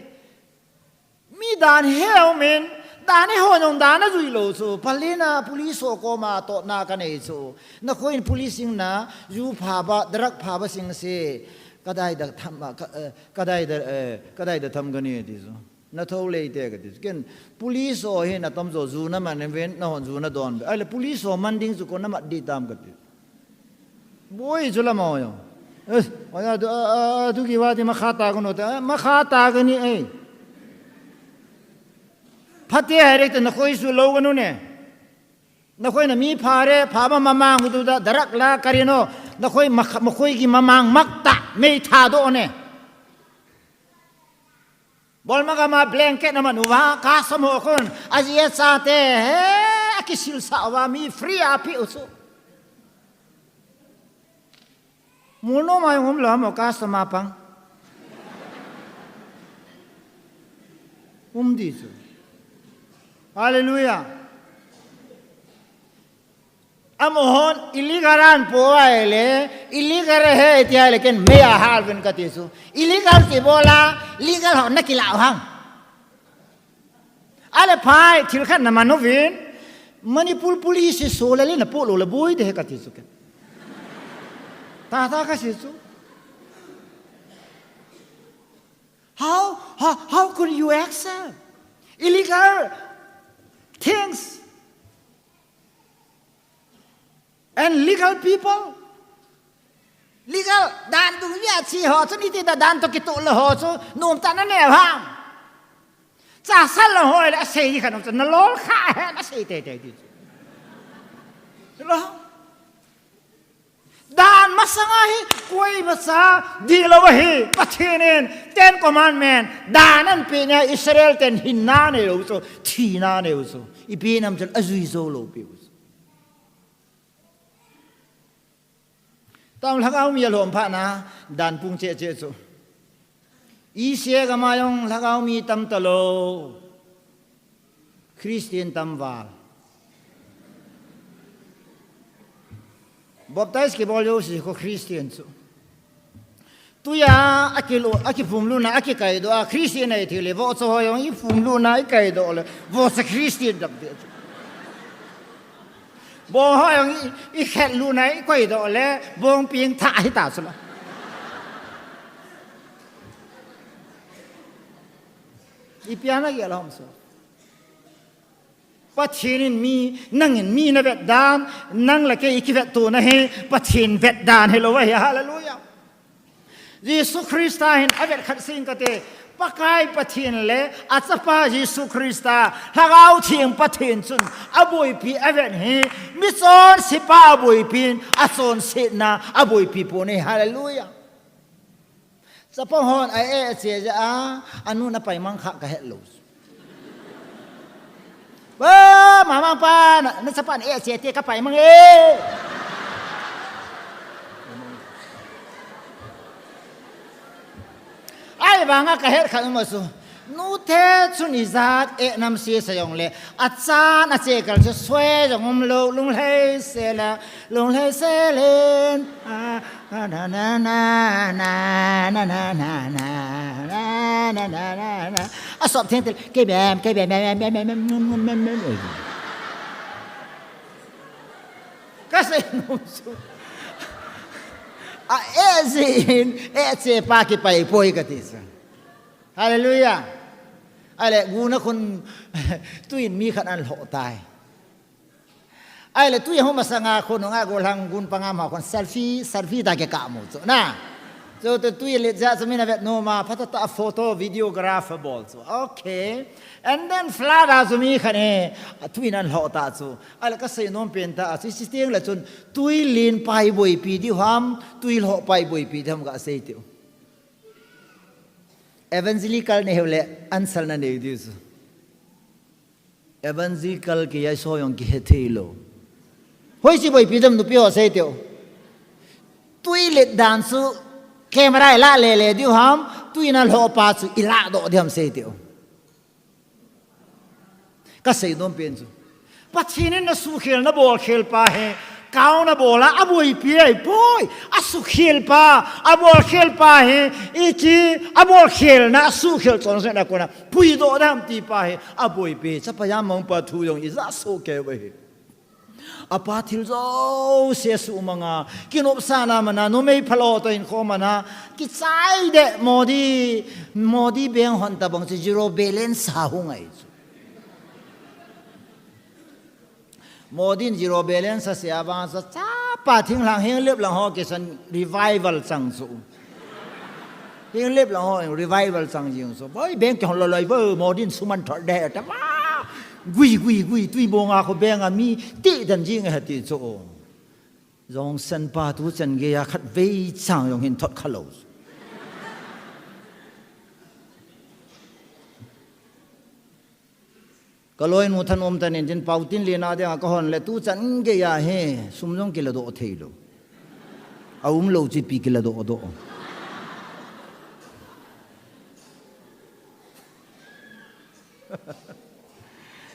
mi dan he men dan he ho nong dan na zui lo so palina police ko ma to na ka nei so na koin policing na yu pha ba drak pha ba sing se kadai da tham kadai da tham gani di so na thâu lệ thế cái thứ cái police ở hiện na tâm zo zu na mà nên ven na hòn zu na đòn ai là police ở man ding zu con na mà đi tam cái thứ bôi cho làm sao ơi tu kỳ vào thì mà khát ta con nó mà khát ta cái này ấy phát hiện hay đấy nó khơi su lâu cái nó nè nó khơi là mi phá đấy phá mà mang cái tu đó darak la cái nó khơi mà khơi cái mang mắc ta mấy thà đó nè bol magama blanket naman uwa kasamo kon azia sate he akisil sawa mi free api uso muno mai ngom la mo kasama pang di so hallelujah amohon iligaran po aile iligar he tia lekin me a halven katisu illegal ki bola legal ho nakila hang ale phai thil khan na manovin manipur police so le na polo le boy de katisu ke ta ka sisu how could you accept illegal things and legal people legal dan tu ya chi ho chu ni ti da dan to ki to le ho chu num ta na ne hang cha san le ho le sei ni khan chu na lol kha he na sei te te ti lo dan masanga hi koi masa di lo wa hi pathinen ten commandment dan an pe nya Israel ten hinna ne lo chu thi na ne chu I pe nam chu azui zo lo peตามหลักเอามีหลวงพระนะดันปุงเจเจสุอีเสียก็มายองหลักเอามีตั้มตะโลคริสเตียนตั้มวาลบอกได้สกิบอลโยสิก็คริสเตียนสุตัวยาอากิฟุมลูน่าอากิไก่ดอคริสเตียนไอทีเลวอสฮอยองอีฟุมลูน่าไก่ดอเลวอสคริสเตียนดับเดียบองห้อยอย่างอีแค่รู้ไหนก็อีดอกแล้วบองเพียงถ่ายตาสุดละอีเปียนักอย่างเราไม่สนปัจฉินมีนั่งเห็นมีนะเวทดานนั่งละแค่อีกเวทตัวนะเฮปัจฉินเวทดานให้เราไว้ฮาเลลูยาเยซูคริสต์เห็นอเวทขัดสิ่งก็เตปะกายปะเทียนเละอาจจะพาเยซูคริสต์ถ้าเอาเทียงปะเทียนจุนอบุยปีอเวนเฮมิซอนสิป้าอบุยปีนอาซอนเสนาอบุยปีปนฮาเลลูยาจะพงฮอนไอเสียจะอันนู้นไปมังคะกะเฮลูสมามังป้านั่นสปานเสียเตี้ยก็ไปมังไอ้บางก็เห็นขันมาสู่นูเทชุนิจากนำเสียสยองเลยอาจารย์อาเจกันจะสวยจงลุงเฮเซลลุงเฮเซเลนนานานานานานานานานานาสอบเทียนเตลเก็บแบบก็เสียนุ่มสุดเจปากิไปป่วยกันทีสิฮาเลลูยาอะไรกูนะคนตุยมีขนาดหล่อตายอะไรตุยเขามาสังอาคนของอากูลังกุนปังอามาคนเซลฟี่ตาเกะกะมุดนะจะตุยเล็ดจะสมัยนั้นเวทโนมาพัฒนาโฟโต้วิดีโอกราฟบอลโอเค and then ฟลาดาสมีขนาดตุยนั่นหล่อตาจูอะไรก็เสียน้องเป็นตาสิสเตียงละจนตุยลีนไปบ่อยปีที่หามตุยหล่อไปบ่อยปีทำกับเสียติวevangelical เนี่ยเหรออันสันนั่นเองดิส evangelical กี่ยัยโซยองกี่เทโลเฮ้ยสิบ่อยปีทำนุพิโอเสียติวตุยเล็ดดันซูแค่มาได้ละเล่ดิวหามตุยนั่นหล่อปัสอีละโดดิหามเสียติวก็เสียน้องเป็นจูปัจจุบันนั้นสุขีลนับบอลขีลป้าเฮก้าวนับบอลอาบุยปีไอ้ป่วยสุขีลป้าอาบอลขีลป้าเฮอีจีอาบอลขีลนะสุขีลตอนเสด็จคนน่ะปุยโดดามตีป้าเฮอาบุยปีจะพยายามมองปัจจุบันอีจะสู้แกไว้ apa thil zo se su manga kinop sana mana no mei phalo to in kho mana ki chai de modi beng hon ta bang zero balance ha hungai modi zero balance se aba sa cha pa thing lang heng lep lang ho ke san revival sang su heng lep lang ho revival sang jing so boy beng ke hon lo loi bo modi suman thor de ta ma gui tui bo nga ko beng a mi ti dan jing ha ti zo rong san pa tu chan ge ya khat vei chang yong hin thot khaloก็ลอยนูทันอมตันเองจินเป่าตินเลียนาเดียก็หอนเลยตู้จันเกียเฮสุมจงกิลโดเทโลเอาโลจิปีกิลโดโด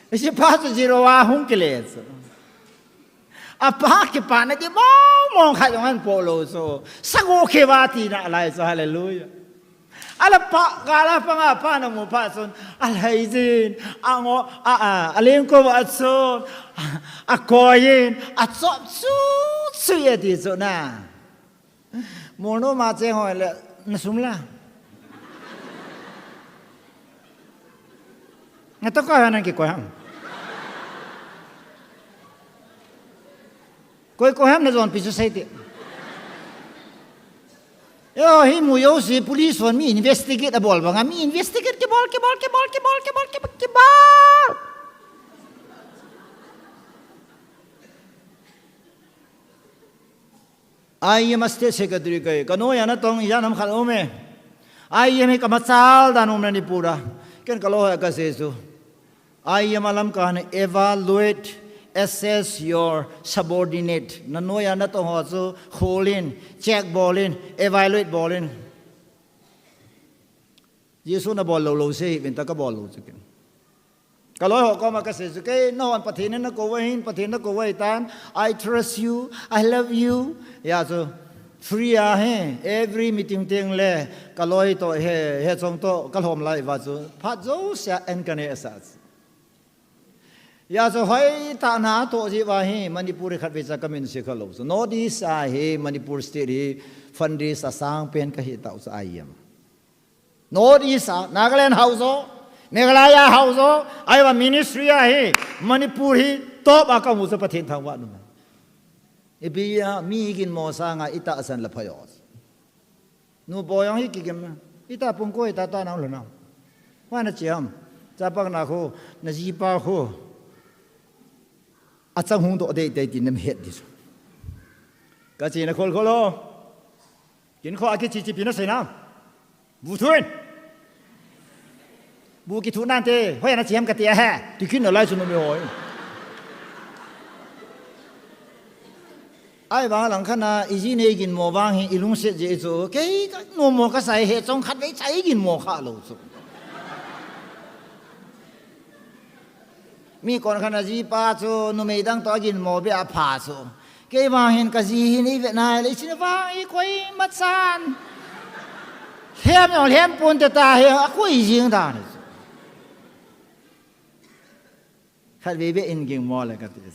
ไอ้ชิพาสจิโรวาฮุงกิเลสอาปากิปานะจิมองใครอย่างนั้นโปโลโซสักโอเควาตีนะอะไรโซฮาเลลูยาอะไรปะกาลปะงาปะนะมูปะซนอะไรจินอ่างอะไรก็ว่าซนกอยินจอบสุยดีซนะโมโนมาเจงหอยเลยนสุมละงั้นต้องก็ให้นั่นกี่คนham કોઈ ham ને જોન પીછું સહિત hi mu yo si police wan mi investigate a bol banga mi investigate ke bol ai ma state secretary kai kano ya na tong ya nam khal ome ai me ka machal dan um ni pura ken kalo ha ka se su ai malam ka ne evaluate assess your subordinate nanoya na to ho chu kholin check bolin evaluate bolin yesu na bol lo se ben ta ka bol lo chu ken kaloi ho ko ma ka se chu ke no an pathin na ko wahin pathin na ko wai tan I trust you I love you ya chu free a he every meeting teng le kaloi to he chong to kalhom lai wa chu pha zo sia en kane asas ya so hoi ta na to ji wa hi manipur khat ve cha kamin se khalo so no di sa he manipur state hi fundri sa sang pen ka hi ta sa ayam no di sa nagaland house meghalaya house ai wa ministry a hi manipur hi top aka mu sa pathin thang wa nu e bi ya mi gin mo sa nga ita asan la phayo nu boyang hi ki gem ita pung ko ita ta na lo na wa na chiam cha pak na kho na ji pa kho achang hung do de tin nam het dis ka chi na khol kholo kin kho aki chi pi na sai na bu thuin bu ki thu nan te hoi na chiam ka tia ha ti kin no lai su no me hoi ai ba lang khana i ji ne gin mo wang hi ilung se je zo ke no mo ka sai he chong khat wei chai gin mo kha lo suมีคนขณะจีป้าจูนุ่มดังต่อกินหมอเบียผาจูเกี่ยวมาเห็นกะจีนี่เวียดนามเลยชินฟ้าอีคุยมัดซานเทียมอย่างเทียมปูนแต่ตาเฮียคุยยิงตาเนี่ยขัดเบี้ยอินกิ่งมอเลยกันทีนี้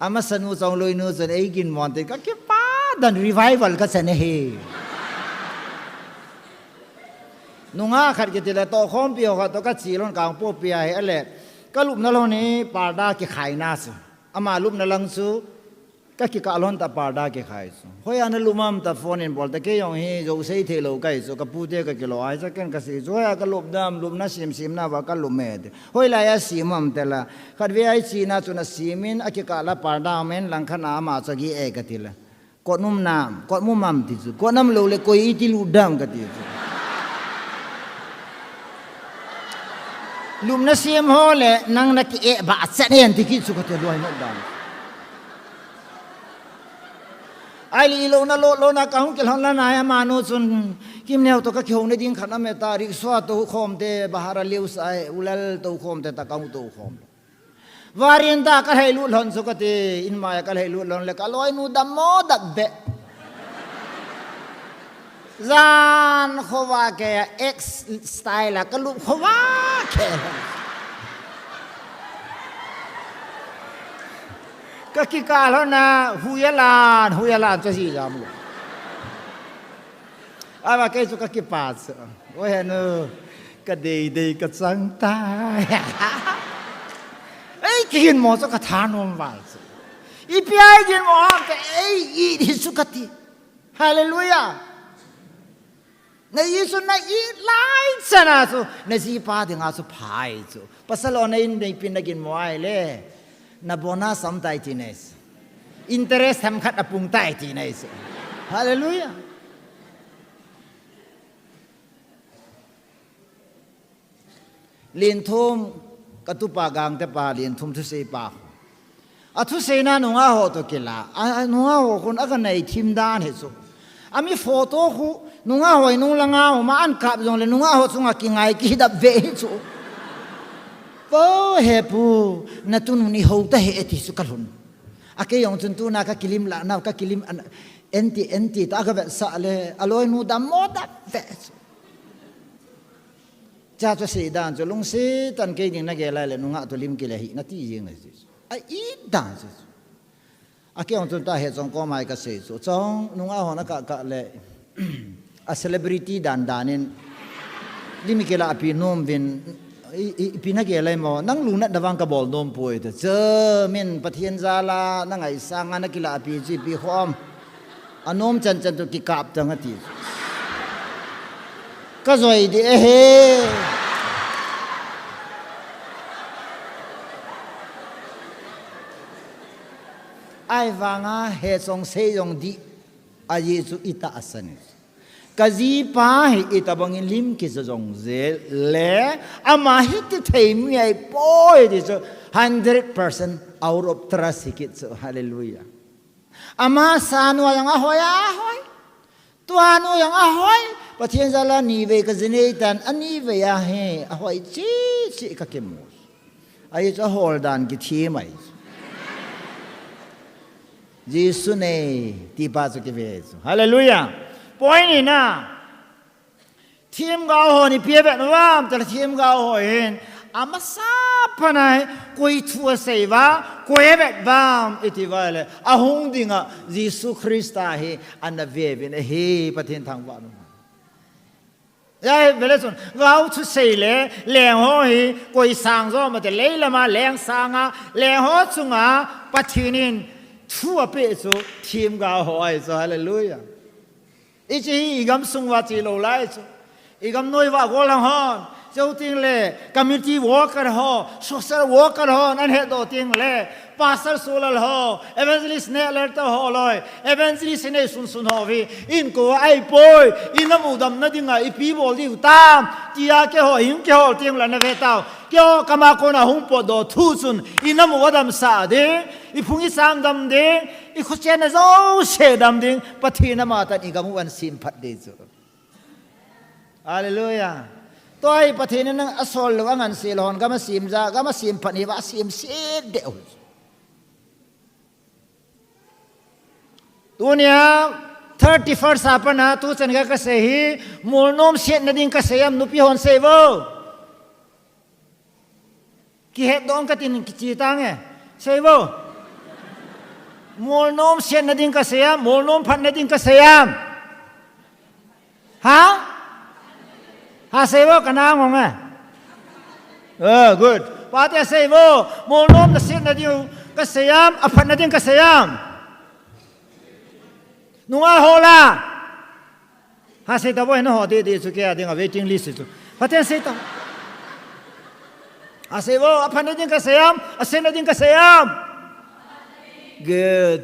อามาสนุกจังเลยนู้นจะไอ้กินมอนแต่ก็แค่ป้าดันรีไววัลก็เสนอเฮนุ่งอาขัดกิจเลยโตข้อมเปียวก็โตก็จีรอนกลางพวกเปียให้อะไรก็ลุบนั่นเรานี้ปาร์ดาเกี่ยขายน่าสูอามาลุบนั่นลังสูก็เกี่ยกาลอนตาปาร์ดาเกี่ยขายสูเฮ้ยอันนั้นลุบมั่มตาโฟนอินบอลแต่เกี่ยงเฮโจเซ่เทโลไก่สูกับพูดเด็กก็กิโลไอ้สักกันก็สิช่วยก็ลุบดำลุบน่าซิมน่าว่าก็ลุบเมดเฮ้ยลายซิมมั่มแต่ละขัดเวียไอซีน่าสุนัซิมินอาเกี่ยกาลปาร์ดาเมนหลังขนามาสักยี่เอกติละกดนุ่มน้ำกดมุมมั่มติดสูกดน้ำโลเลยกุยอีติลุดำก็ติดสูลุมนัสยมฮอลเลยนั่งนักเอะบาดเสนียนที่คิดสุขเทลอยนกดาวไอ้ลีโลนาโลนากังกิลฮอนลานายมานุสุนกิมเนวตัวก็เขียวในดิ้งขันเมตาริกสวาตัวคอมเตบาฮาราลิวสไออุลลตัวคอมเตตะกังตัวคอมวารินตาก็ให้ลุหลอนสุขเทอินมายก็ให้ลุหลอนเลยก็ลอยนูดัมโมดับเบจานขว่าแกเอ็กซ์สไตล์ละก็ลุขว่า ก็กิกาแล้วนะหุยลานจะสิจามุอาว่าแกสุกกิปาสโอ้ยเนอก็ดีก็สังตายเอ้ยกินหมอสุกทานอมวาสอีเปียกินหมอแต่เอ้ยอีดิสุกติฮาเลลูยาในยิสุนอีไลท์สนาสุในสีปาถึงอาสุพายสุปัสสาวะในปินกินหมอไอเล่นาโบนาสัมไตจีเนสอินเตอร์เรสทำขัดอปุงไตจีเนสฮาเลลูยาเลียนทุ่มกระตุปากางแต่ปาเลียนทุ่มทุเสปาอะทุเสนาหนุ่งอาโหตัวกิลาหนุ่งอาโหคนอักันในทีมด้านเหตุอามีโฟโต้คู่นุ่งอาโหนุ่งละงาโหมาอันขับจงเลยนุ่งอาโหสุงอากิงไงกิดับเวสุโอ้เฮปูนัตุนุนี่หูแต่เฮติสุกัลหุนอาเกยองจุนตูนักกิลิมละนักกิลิมเอ็นตีตากเวสะเลอลอยนูดามโมดับเวสุจ้าจะเสียดานจะลงเสียตันเกยิงนักเกลัยเลยนุ่งอาตัวลิมกิเลหินาทียิงเลยสิไอ้อีดานสิอาเกยองจุนตาเหตุจงก็ไม่ก็เสียสุจงนุ่งอาหอนักกะเลยa celebrity dandanin limi kela api nom vin ipina ke lai mo nang luna dawang ka bol nom poi te che min pathian zala nang ai sanga na kila api ji pi khom anom chan tu ki kap tang ati ka zoi di he ai wanga he song se yong di a yesu ita asani kazi pa hi itabangin lim ki zong ze le ama hit thei mi ai boy this 100% out of trust hikit so hallelujah ama sanu yang ahoya hoy tuanu yang ahoy pathian zala ni ve ka zineitan ani ve ya he ahoy chi ka kemus ai cho holdan ki thi mai Jesus ne ti pa so ki ve hallelujah point ni naทีมกาวหอนี่เพียบแบบว่าแต่ทีมกาวหอเห็นอามาซาปนัยกุยทัวเสวะกุยแบบบ้ามอิทิวาเลยอาหงดิงะยิสุคริสต์เฮอันนั้นเวบินเฮประเทศทางวันยัยเวลาส่วนเราทุเสเลยแรงหอยกุยสังซ้อมาแต่เลยละมาแรงสังอ่ะแรงหอสุงอ่ะประเทศนี้ทั่วไปสุทีมกาวหอยสุฮาเลลูยาอีจีอีกำสุงว่าจีโลไลสุอีกำน้อยว่าโกลังฮอนเจ้าติงเล่คอมมิวนิตี้วอล์กกันฮอโซเชียลวอล์กกันฮอนั่นเหตุตัวติงเล่พาสเตอร์โซลฮอเอเวนเจลิสเนลเลอร์ตัวฮอลอยเอเวนเจลิสเนสุนฮอวีอินกูไอปอยอินน้ำอุดมนั่นดิงไอพีบอลดิวตามที่อาเกฮอหิมเกฮอติงละนเวตาวเกฮอกามาโกนาหุมปอดทูซุนอินน้ำอุดมซาเดอีพุงอีสามดำเดอีคุเชนโซเชดำดิงปะทีนามาตันอีกามุวันซิมพัดเดซูฮาเลลูยาตัวไอ้ประเทศนั้นอสอลหรือว่างันเซลฮอนก็มาซิมจ้าก็มาซิมพันธุ์ว่าซิมเสียเดียวตัวเนี้ย31 apa na tu chen ga ka se hi mulnom set na ding ka se am nupi hon se wo ki het dong ka tin ki chi tang e se wo mulnom set na ding ka se am mulnom phan na ding ka se am ha ha se wo ka na ngong e good pa te se wo mulnom na set na ding ka se am a phan na ding ka se am nunga hola ha se ta bueno ho de su ke ading a waiting list su paten se ta a se wo aphan din ka sayam a sen din ka sayam good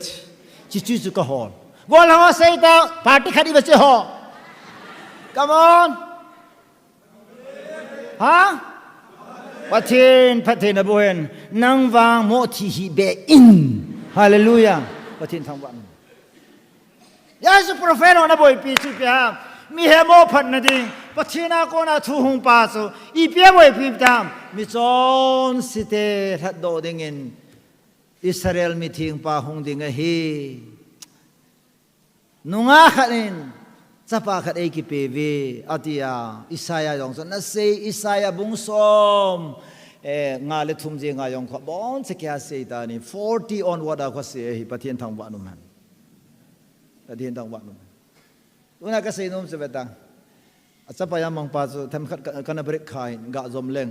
chi chi su ka ho gol ho se ta party khadi bache ho come on ha paten na bohen nang wang mo thi hi be in hallelujah paten thang wanยาสุโปรเฟนอนะบอยปีสุเปียมีเฮโมพันนะดิปัจฉินาโกนาทูหงปาสุอีเปียบอยปีตามมีจอนสิเตทัดโดดิงินอิสราเอลมีทิ้งปาหงดิงเฮนุงาขันิน จะปาขัดเอกิเปวีอาทิยาอิสายายองสนนัสเซอิสายาบุงสมงาเลทุมเจงายองขบอนสเกียเซตานี่40 on วัดอาควเสียหิปะเทียนทางวานุมันปะเทียนทางวานุมันตัวนักเสนุมเสวตังจะพยายามมังปาสุทำขัดกันบริขายกะจอมเล่ง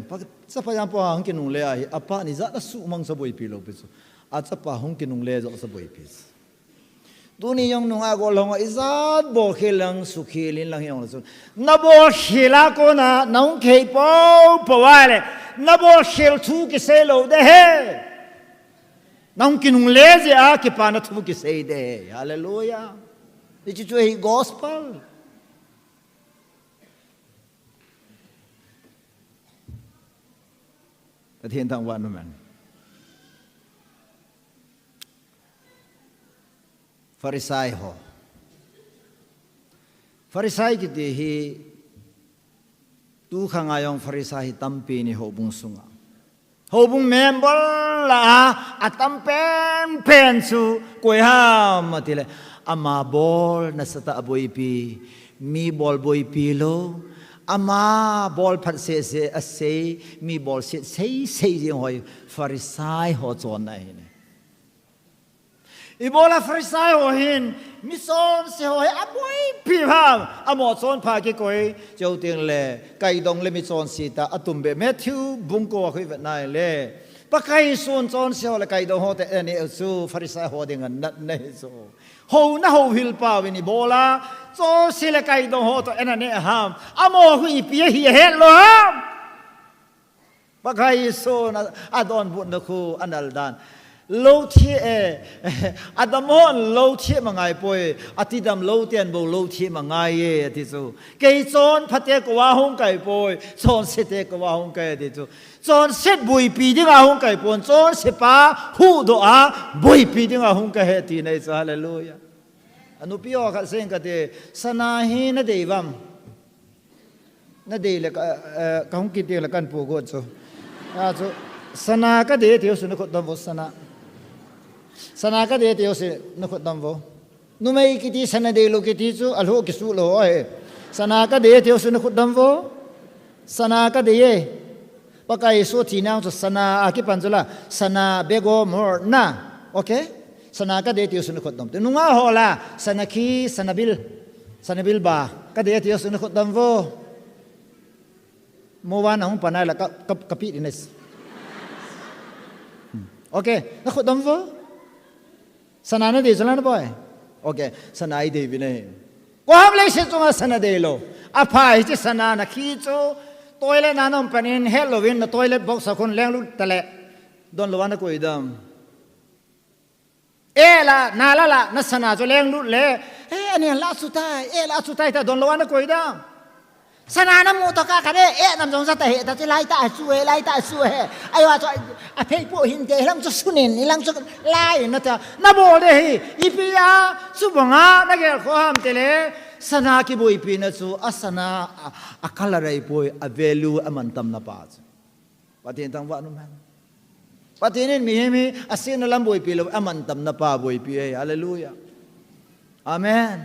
จะพยายามพอหังกินุงเล่ไอปะนี่จะสุมังสบวยปีโลปิสุอาจจะพอหังกินุงเล่จะสบวยปีตัวนี้ยังนุ่งอากอลงอิจาดบอกเขลังสุขีลินลังยังละสุนบอกเขลักคนน่ะน้องเคยปอว่าเลยนบอกเขลทุกเสลเดเฮน้องกินุงเล่จะอาคิปานะทุกเสเดฮาเลลูยานี่จะช่วย gospelประเทศทางวันนู้นมันฟาริสัยhoฟาริสัยกิเตฮีตูขังอายองฟาริสัยตัมปีนี่hoบุงสุงะhoบุงเมมบอลละอะตัมเป็นสุกุยฮามมาทีเลยอามาบอลนัสตาบอยปีมีบอลบอยปีโลอามาบอลพัดเสเสอเสมีบอลเสเสเสยังหอยฟาริสัยhoจอนไหนเนี่ยอีบอลฟาริสัยhoเห็นมิซอนเสียหอยอบวยปีพามอามอจอนพาเกกอยเจ้าเตียงเล่ไก่ดงเลมิซอนสีตาอตุมเบเมทิวบุงโกคุยแบบนั้นเล่ปะไก่ส่วนจอนเสียหอยไก่ดงโฮแต่อันนี้สู้ฟาริสัยhoเด้งนัดเนี่ยสู้โหน่าโหฮิลปาวินิโบลาโซสิเลไก่ดงโฮตัวอันนี้ฮามอามอคุยปีเฮียเฮลโลฮามปะไก่ส่วนอดอนบุญตะคูอันดัลดานโลที่อาดามอนโลที่มังไงป่วยอาทิตย์ดำโลเตียนโบโลที่มังไงอาทิตย์สูเกยจอนพัทยากว่าหงไก่ป่วยจอนเสตกว่าหงไก่อาทิตย์สูจอนเสตบุยปีดิ้งอาหงไก่ป่วยจอนเสป้าหูดอาบุยปีดิ้งอาหงไก่อาทิตย์ในสาเลลูยาอนุพิโอขัดเส้นกันเตสนาฮีนเดวัมนเดลกะหงกิเตลกันปูกดสูสนาก็เดียเที่ยวสุนทรดำวสนาสนาก็เดียเที่ยวสุนทรดำวนุ่มไอ้กิติสนาเดลุกิติจูอัลโหกิสุโลเอสนาก็เดียเที่ยวสุนทรดำวสนาก็เดียปากไอ้สุทีนางจุสนาอากิปันจุละสนาเบโกมอร์นาโอเคสนาก็เดียเที่ยวสุนทรดำแต่นุ่งอาโหละสนาคีสนาบิลบาก็เดียเที่ยวสุนทรดำวเมื่อวานผมปนายละกับปีนิสโอเคนักขุดดำฟูสนานาดีสนานาบ่อยโอเคสนาอีเดวินเองก็ทำเลยสิจุงสนาเดโลอภัยที่สนานาขี้จูตัวเล่นนานอมปนินเฮลโลวินตัวเล่นบอกสักคนเลี้ยงลูกตะเละโดนลวันกุยดำละนาละนัสนาจะเลี้ยงลูกเล่อันนี้ลาสุดท้ายลาสุดท้ายแต่โดนลวันกุยดำสนานามูตกะกันนำจงสัตย์แต่ที่ไล่ตาสวยไอ้ว่าจะอภัยผู้หินเกลังจะสุนินลังจะไล่นะจ๊ะนับโอเดฮีอีพียาสุบังอานักเกลข้อห้ามเตเลสนาคิบุอีพีนะจูอัสนาอัคลาไรบุยอเวลูอมันตัมนาปาจปฏิเนตังวานุมันปฏิเนมีอาศินลัมบุยปีโลอมันตัมนาปาบุยปีฮาเลลูยาอาเมน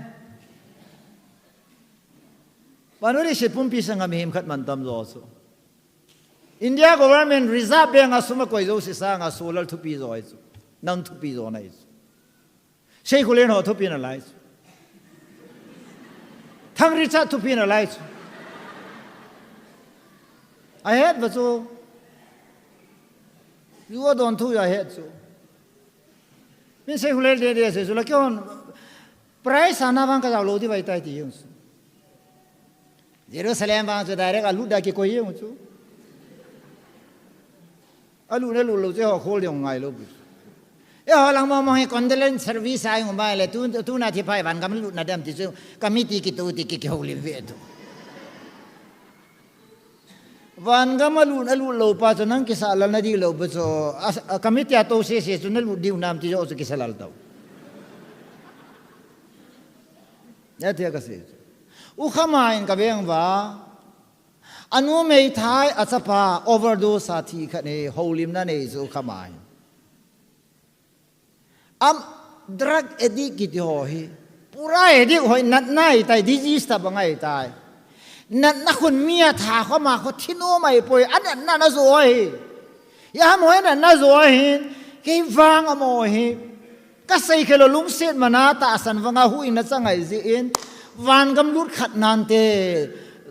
วันนี้สิปุ่มพิสังกามิหิมขัดมันตำรวจอินเดีย government reserve เบงอาสุมาคุยดูสิสังอาสุลทุปีโจไอซ์นั่งทุปีโจไนซ์เชยคุเลนหัวทุปีนั่นไลซ์ทั้งริชาทุปีนั่นไลซ์ไอเฮดวัจูยูว่าโดนทุยไอเฮดจูมิเชยคุเลนเดียสิสุลักยอนไพรส์อานาบังก็จะเอาโลดีไว้ใต้ที่ยุ่งเยรูซาเล็มบางจุดใดเรื่องอาลูดากิโกยยังจู่อาลูเนี่ยลูเจ้าโคลยังไงลูกหลังมองให้คอนเดลนเซอร์วิสไอ้ของบ้านเลยตู้นาที่ไปวันกำลังลูนาเดิมที่จู่กำมิติกิตูติกิโฮลิเวตุวันกำลังลูโลป้าจนังกิสาลนาดีโลบุษกำมิติอาโตเสียจุนลูดิวนามที่จู่สุกิสาลลตาวเนี่ยที่ก็เสียอุขมายกับเองว่าอนุเมย์ท้ายอัศปาโอเวอร์ดูสาธิคันเอฮอลิมนั่นเองอุขมายดรักเอดิกิติโอฮีป ไรที่หอยนัดง่ายแต่ดิจิสต์บังไงตายนัดนักคนเมียถาเขามาเขาที่โน้ไม่ป่วยอันนั้นน่าสวยยามวยนั่นน่าสวยกี่ฟังอโมหิก็ใส่เคลลุงเสียมานาตาสันฟังอาหุยนัดสังไงสิอินวันกำลุดขัดนานเต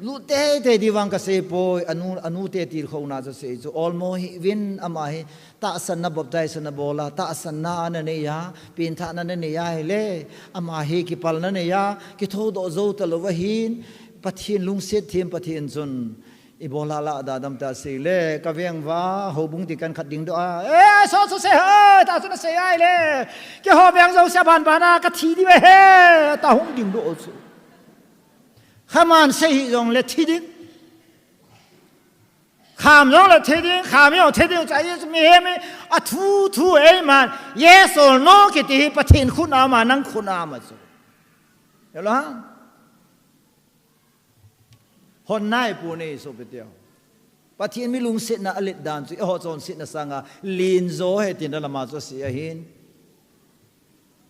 ลุเตเตดีวังก็ใส่ป่วยอนุเตตีเขาน่าจะใส่จูออลโมหิวินอามาหิตาสันนับบใจสันนบอลาตาสันนานันเนียปีนท่านันเนียเฮเลอามาหิกิปัลนันเนียกิโทโดโจตลวะหินปะทินลุงเสียทีมปะทินจนอีโบลาละดาดัมตาสิเลกะเวียงว่าหบุงติกันขัดดิ่งด้วยโซเซตาสุนเสียเลยแกหอบยังเจ้าเสียบานบานากะทีดีไปเฮตาหงดิ่งด้วยสุขมันเสียจงเลทีดิ่งขามจงเลทีดิ่งขามยองทีดิ่งใจจะมีเฮมิอะทูเอมันเยซูโนกิติปะทินคุณอามานังคุณอามาสุเห็นหรอคนนายปูนี่สุดเดียวปะทีนมีลุงสินะอลิดดานสุโอจอนสินะสังาลีนโซเฮตินละมาโซเสียหิน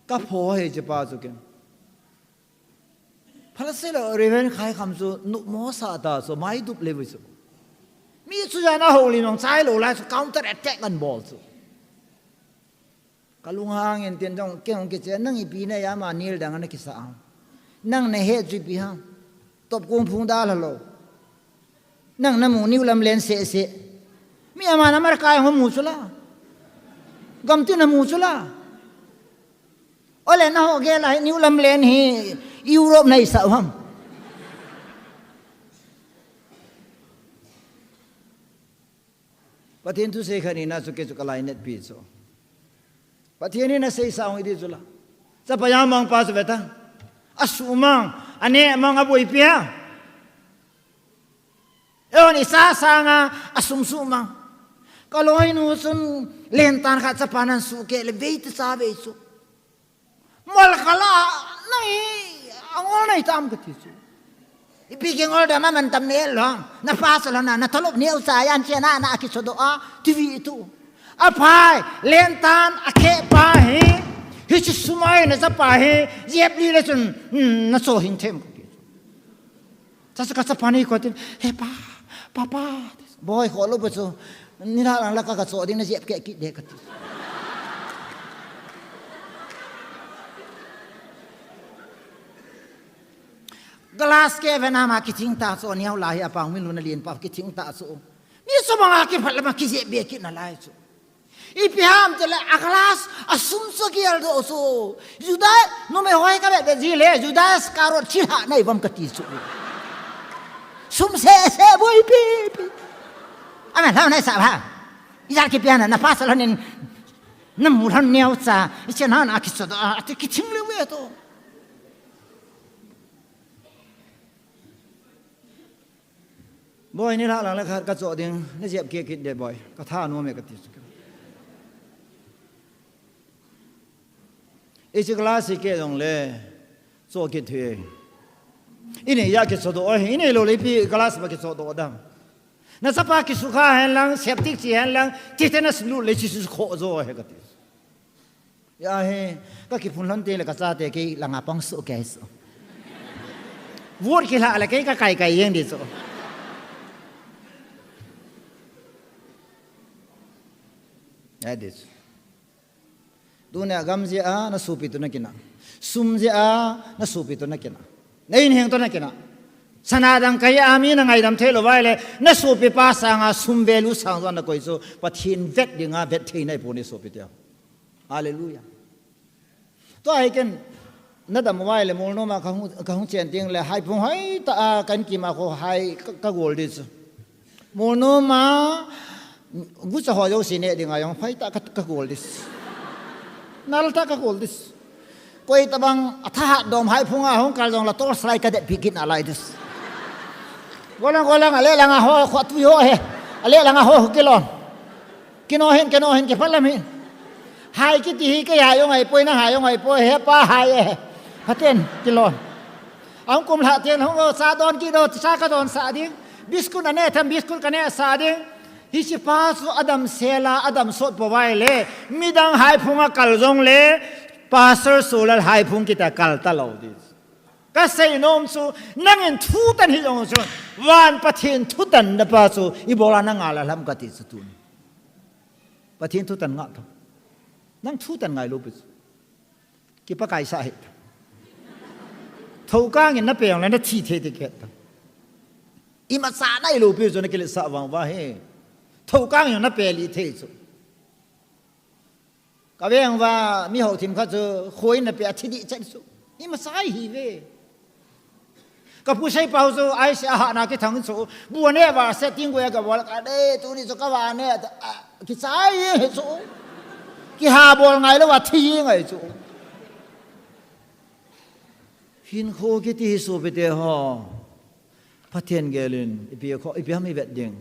ก็พอเฮจะปาสุกันพระเสด็จเรเวนใครคำสุนุโมสาตาสุไม่ดุบเลวิสุมีสุจานะโฮลินองใจโลไลสุคาวน์เตอร์แอตแทกกันบอลสุกลุงหางเงินเตียนจงเกี่ยงกิจนั่งอีปีเนี่ยยามานิลดังนั้นกิสานั่งในเฮจิปีฮะตบกุมพุงดาลโลนั่งน้ำมูนิวลำเลนเสะมีอามานามาร์กายหัวมูสุล่ากำตินมูสุล่าโอเลน่าโอเคไลนิวลำเลนฮียุโรปในสาวมประเทศทุเสกนี่น่าสุเกจุกลายเน็ตปีโซประเทศนี้น่าเสียสาวอิดิจุล่าจะพยายามมองปัสเวตังอสุมังอันนี้มองอบุยเปียนี่สาสางาอสุมสุมังก็ลอยนูสุนเลนตานขัดสะพานันสุเกลเบยต์ซาเบยสุมัลคลาไม่อังอไม่ตามกันที่สุอีพีเก่งอลเดมามันตำเนียลองนับภาษาแล้วนะนัทลบเนียวสายันเชนะนักกิจสดอาทีวีitu apaเลนตานอเคปาเฮฮิชสุมาย์นะจะปาเฮเย็บลีเลสุนนัสโซหินเทมจะสกัดสะพานี่ก็ติเฮป้าบอยขอรูปไปสูนี่ถ้าหลังแล้วก็กระโดดดิ้งนะเจ็บแก่กิเด็กกันกลาสเกเวนามาคิดทิ้งตาโซนี่เอาลายอาปังวินุนเลียนปับคิดทิ้งตาโซนี่สมองอาคิพัดละมาคิดเจ็บเบียกินอะไรโซอีพิหามจะเลยอัคลาสอสุมสกีอัลโดโซยูดาโนไม่หอยกับแบบจีเล่ยูดาสการ์ดชิลหาในวัมกติโซซุมเซ่บุยปีอ่ะแม่ท่านไหนสาบฮะอยากกินเปียนะนับภาษาแล้วนี่น้ำมูท่านเนียวจ้าเช่นนั้นอาคิดสุดอาทิตย์คิดถึงเรื่องเวทบ่อยนี่ละหลังแล้วครับกระโจดเองนี่เจ็บเกียร์คิดเด็ดบ่อยก็ท่านัวเมกติสอีกคลาสสิกตรงเลยโซกิดเทอินี่อยากกินสุดโอ้ยอินี่โลลิปีคลาสมากินสุดโอ้ดังนั่นสภาพกิสุขาเห็นหลังเสพติกที่เห็นหลังที่เทนัสลูเลชิสุขโอโซเฮกติสยาเฮก็คิดพุ่นลันเตลก็ซาเตกีหลังอาปังสุแกสวูดกิละอะไรก็ไก่ยังดิโซEdis. Dunia gamzia na supi tu nak kena, sumzia na supi tu nak kena. Nain heng tu nak kena. Sanadang kaya amin ang ay dam telo vile na supi pasanga sumvelu sang tuan na koiso pathin vet dinga vet thina ipuni supi tiya. Hallelujah. To ay ken na dam vile mulno ma kahung chanting le hai pung hai ta kan ki ma ko hai ka goldis. Mulno ma gusto ho yung sine di ngayong pay ta ka goldis nalta ka goldis koy tabang atha dom hai phunga hong kal jong la tor slai ka de bigin alai dis golang ale lang ho khwat wi ho he ale lang ho kilon kinohen ke palamin hai ki ti ka ya yong ai poi na ha yong ai poi he pa hai e haten kilon ang kum la ten hong sa don ki do sa ka don sa ding biskut ane tham biskut kane sa ding Hisipasu Adam sela Adam sot pawai le midang hai phunga kaljong le pastor solar hai phung kita kal ta lo di ka sei nom su nangin thu tan hi long su wan pathin thu tan na pa su I bola na ngala lam ka ti su tun pathin thu tan nga tho nang thu tan ngai lo pi ki pa kai sa he thau ka ngin na pe yang na thi the ti ke ta I ma sa nai lo pi su na ke le sa wang wa he thau ka ngin na pe li the su ka veng wa mi ho thim kha chu khoi na pe thi di chen su I ma sai hi ve ka pu sai pau su ai sia ha na ke thang su bu ne wa setting we ka wal ka de tu ni su ka wa ne ki sai he su ki ha bol ngai lo wa thi ngai su hin kho ki ti su pe te ho pathen gelin ipi kho ipi ham I vet ding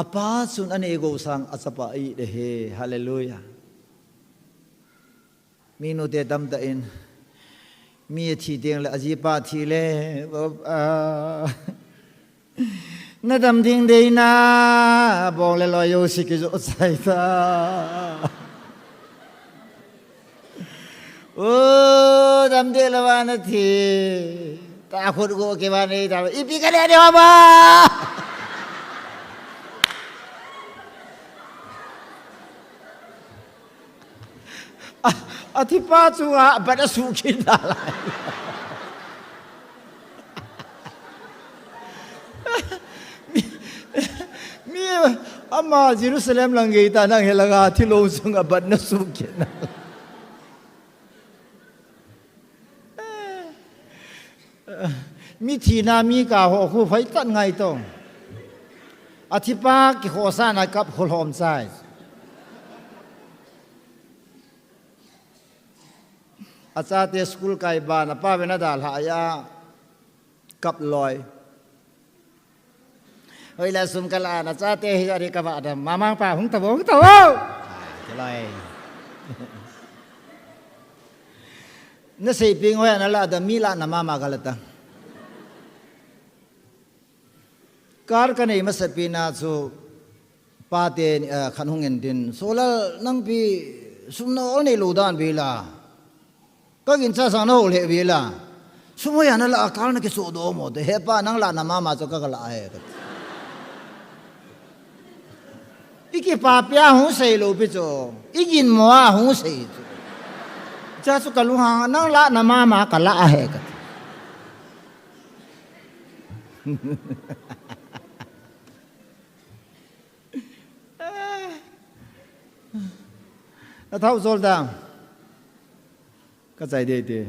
apa sun ane go sang asapa I de he hallelujah mi no te dam ta in mi thi ding la aji pa thi le na dam ding de na bong le lo yo si ki zo sai ta o dam de la wa na thi ta khut go ke ba ni ta ipi ka le de baอธิปาจูอาบัดสุขินอะไรมีอามาเยรูซาเล็มลังเกตานังเฮลังอาที่โลซุงบัดนสุขินมีทีนามีกาหัวคู่ไฟตัดไงต้องอธิปากิโคซานากับโคลอมไซอาจารย์เตสกุลไก่บานป้าเวนัดาลหายากับลอยเฮ้ยแล้วสุมกลาอาจารย์เตฮิอาริกบาดมามังป้าหงตะวจะลอยนั่นสิปิงไว้นั่นละแต่มีละน้ำมากละตังการกันไอ้มาสปีนาสูป้าเตนขันหงเงินดินโซลานั่งปีสุมโนนี่ลูดานปีละก็กินซาสังโนเลวีล่ะสมัยนั้นละอาการนักสู้โดมดเฮป้านั่งละน้ำมาจะก็ละเอกันอีกป้าเปียหงเสียลูปิโจอีกินมัวหงเสียจ้าสุกลุงหางนั่งละน้ำมาก็ละเอกันแล้วเท่าโซลดังก็ใจดีดี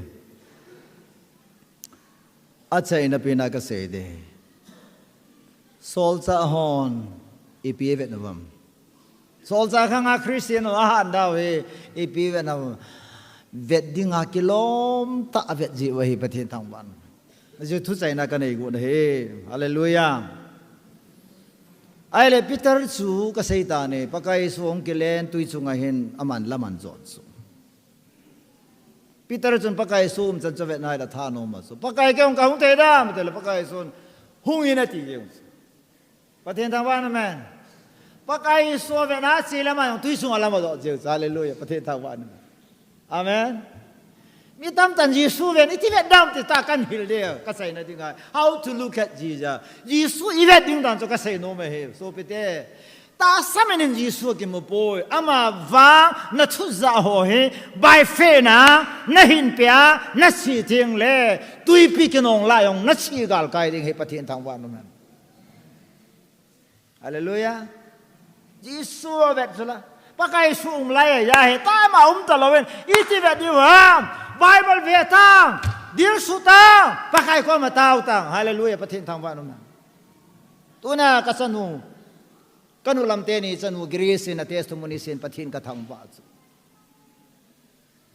อาจารย์นับเป็นนักเสดโซลซาฮอนอีพีเวทนามโซลซาข้างคริสเตียนอาหารดาวอีพีเวทนามเวทดิ้งอากิโลมตาเวทจีวะฮีประเทศทางบ้านนั่นจะทุกใจนักกันเองกูนะเฮ้ฮาเลลูยาไอ้เล่ปีเตอร์ซูก็เสียตาเนี่ยปะกายสวงกิเลนตุยสุงาเห็นอามันละมันจอดสูปีเตอร์จนปากไก่ซูมจนจะเวทนายละท่านอมาสูปากไก่แกงกาหุงเตะด้ามแต่ละปากไก่ซูนหุงยินตีเองประเทศทางบ้านนั่นแม่ปากไก่ซูเวทนาสีละมันตุยสุงอะไรมาดอกเจ้าฮาเลลูยาประเทศทางบ้านนั่นอาเมนมีตั้มตันยีสูเวนี่ที่เวทดามติดตากันหิลเดียก็ใส่ในที่ไง how to look at Jesus ยีสูอีเวทดิ้งดันจะก็ใส่โน้มเหรอโซเปเต้ตาสมัยนั้นยีสูกิมป่วยอามาว่านัทุจาหัวเหบายเฟนะนัหินเปียนัสีเทียงเล่ตุยปีกินองลายองนัสีกาลกายดิ่งเหประเทศทางวันนั้นฮาเลลูยายีสูแบบสุดละปากไอ้สูงไล่ยาเหตามาตลอดเว้นอีที่แบบนี้ว่าไบเบิลเวตังดิลสุตังปากไอ้ก็มาตาวตังฮาเลลูยาประเทศทางวันนั้นตัวน่ะกัสนูกันอุลัมเตนีจันอุกรีสินเทสตุมุนิสินปะทินกะทังบาซ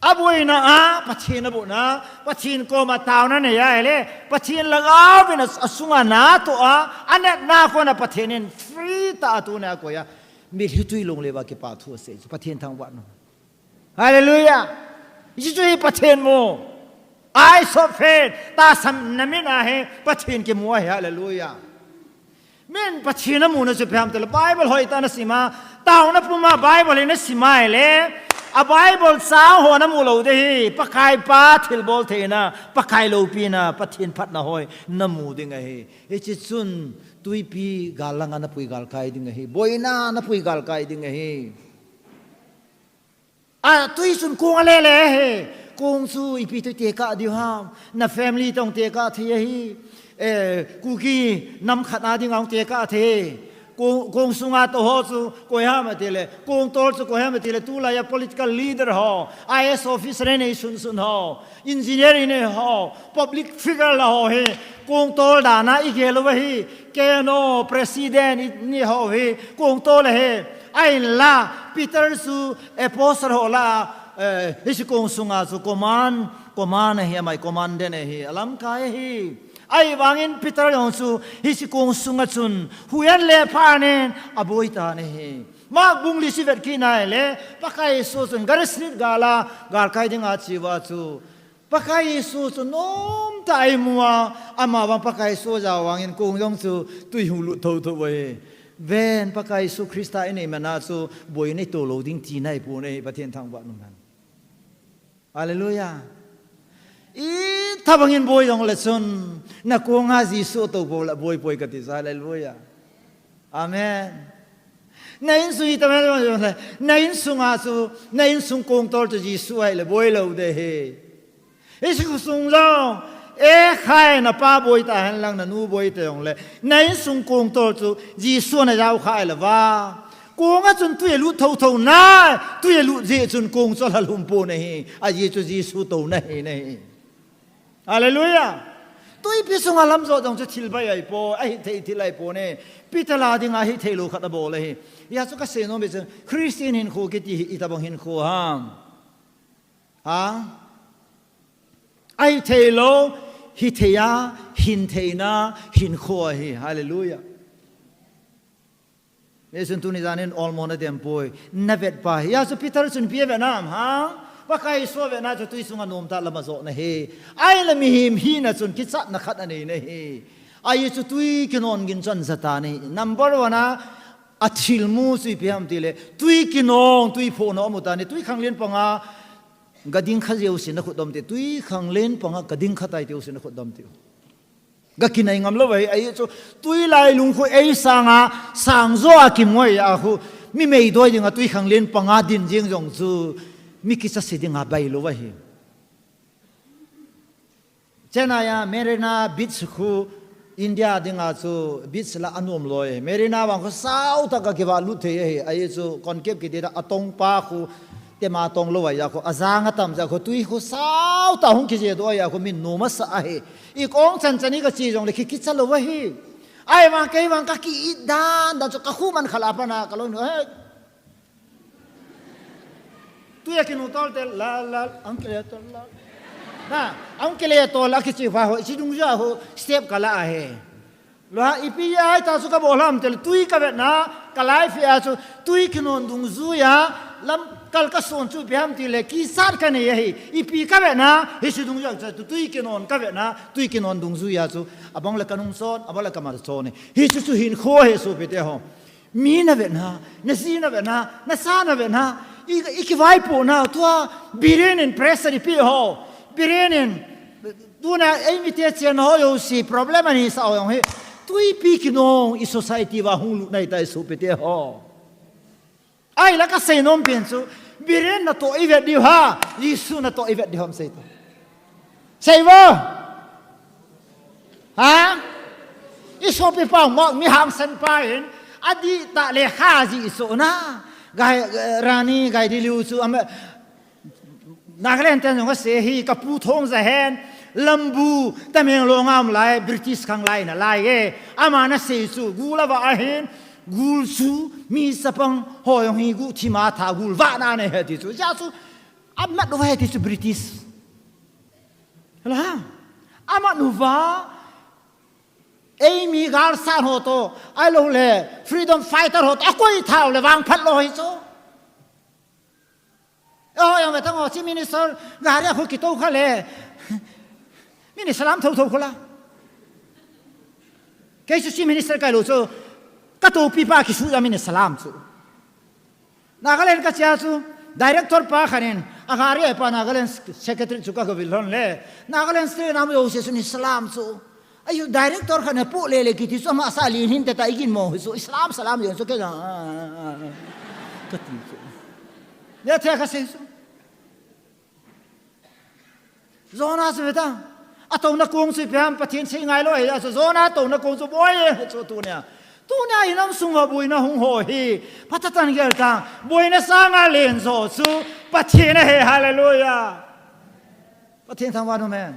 อาบุยนะปะทินบุนะปะทินก็มาตาวนั่นเนี่ยไอ้เล่ปะทินละก้าวเป็นสุงานาตัวอันนี้นาคนน่ะปะทินินฟรีตาตัวเนี่ยก็ยามีหิตุยลงเลยว่าเก็บปาทัวเสยปะทินทางวันฮาเลลูยายิ่งจุยปะทินโมไอโซเฟตตาสัมนามินาเฮปะทินกิมัวฮาเลลูยาเม่นปัจฉิมมูนจะพยายามแต่ละไบเบิลหอยตาหน้าสีมาตาวนับมาไบเบิลในสีมาเลย a Bible sao ho na mu lo de hi pakai pa thil bol the na pakai lo pi na pathin phat na hoi na mu ding hi e chi chun tui pi galanga na pui gal kai ding hi boina na pui gal kai ding hi a tui chun kung le le he kung su ipi tu te ka di ha na family tong te ka the hi ku ki nam khana ding ang te ka the kung sunga to ho chu ko ha ma te le kung tol chu ko ha ma te le tu la ya political leader ho IS officer ne sun sun ho engineer ne ho public figure la ho he kung tol da na i ge lo hi ke no president ni ho he kung tol he ai la Peter su apostle ho la hi kung sunga chu command he mai command ne hi alam kai hi ai wangin Peter yong su hi si kung sunga chun huyan le pha ne aboi ta ne hi mak bung li si vet ki nai le pakai su chun gar street gala gar kai ding a chi wa chu pakai su chun nom tai muwa ama wang pakai su ja wangin kung yong su tui hu lu tho tho we ven pakai su Krista ine mana su boi nei to lo ding ti nai pu nei pathian thang ba num han hallelujah I tabangin boy dong lesson na ko nga Jisu to boy ka ti hallelujah amen na in sui ta na in sunga su na in sung kong tor to Jisu ai le boy lo de he Jisu sung lo khai na pa boy ta han lang na nu boy te yong le na in sung kong tor to Jisu na jau khai le wa cô ngã chun tuye lu thâu thâu na tuye lu je chun kong cho la lum po nei a ye chu Jisu to nei nei hallelujah tui pi sunga lam zo dong chu thil bai ai po ai thei thil ai po ne pitala ding a hi thei lu khat bo le hi ya chu ka se no be chu Christian hin khu ke ti i ta bang hin khu ha ai thei lo hi theya hin theina hin khu hi hallelujah Yesun tu ni zanin almona dem boy navet pa ya chu Peter chun pi ve nam ha pakai so ve na chu tui sunga nom ta lama zo na he ai la mi him hi na chun ki chat na khat ani ne he ai chu tui kinon gin chan zata ni number 1 a thil mu sui pi ham ti le tui kinong tui pho no mu ta ni tui khang len panga gading kha jeu sin na khudom te tui khang len panga gading kha tai te sin na khudom te ga kinai ngam lo wai ai chu tui lai lung khu ei sanga sang zo a kim ngoi a khu mi mei doi dinga tui khang len panga din jing jong chu mi ki sa se dinga bai lo wai chena ya merina beach khu India dinga chu beach la anom loi merina wang khu sau ta ka ki wa lu the he ai chu concave ki da atong pa khu tema tong lo wai ya khu azanga tam ja khu tui khu sau ta hong ki je do ya khu min no ma sa he I kong chan chani ka chi jong le ki cha lo wa hi ai wang kai wang ka ki dan da chu ka khu man khala pa na ka lo he tu ya ki no tol te la uncle to la na uncle to la ki chi fa ho chi dung ja ho step kala a he lo ha ipi ai ta su ka bo lam te tui ka ve na ka lai fi a chu tui ki non dung zu ya lam kal ka son chu biam ti le ki sat ka ne hi ipi ka ve na hi su dung ja chu tui ki non ka ve na tui ki non dung zu ya chu abang la kanung son abala ka mar son hi chu hin kho he su pe te ho mi na ve na si na ve na sa na ve na iki vai po na tua birenin pressure pi ho birenin tu na ai mi te chen ho yo si problem ni sa yong he tui pi ki nong I society wa hung lu nai tai su pe te ho ai la ka sei nom pen chu biren na to I vet di ha Jisu na to I vet di hom sei to sei wo ha I so pe pa mo mi ham san pa hin adi ta le kha ji so na gai rani gai di liu chu am Nagaland ten jong se hi ka pu thong za hen lambu tameng lo ngam lai British khang lai na lai ge amana se chu gula wa hin gul su mi sapang ho yong hi gu thi ma tha gul wa na ne he ti chu ja chu amat do he ti chu British la amat nu va ei mi gar san ho to ai lo le freedom fighter ho to koi thao le wang phat lo hi chu yang betang ho chi minister gari khu ki to kha le mini salam thau thau khola ke chi minister kai lo chu ka to pi pa ki su ya mini salam chu Nagaland ka cha chu director pa khanin agari ai pa Nagaland secretary chuka ko bilhon le Nagaland state nam yo se sun Islam so ayu director khane pu le kiti so ma salin hin ta igin mo so Islam salam yo so ke ga kati so ya the ka se so zona se ta atong na kung si piam pathin sei ngai lo ya so zona to na kung so boy so tu nya inam sunga bui na hung ho hi patatan gel ta bui na sanga len so su pathin he hallelujah pathin thang wa no man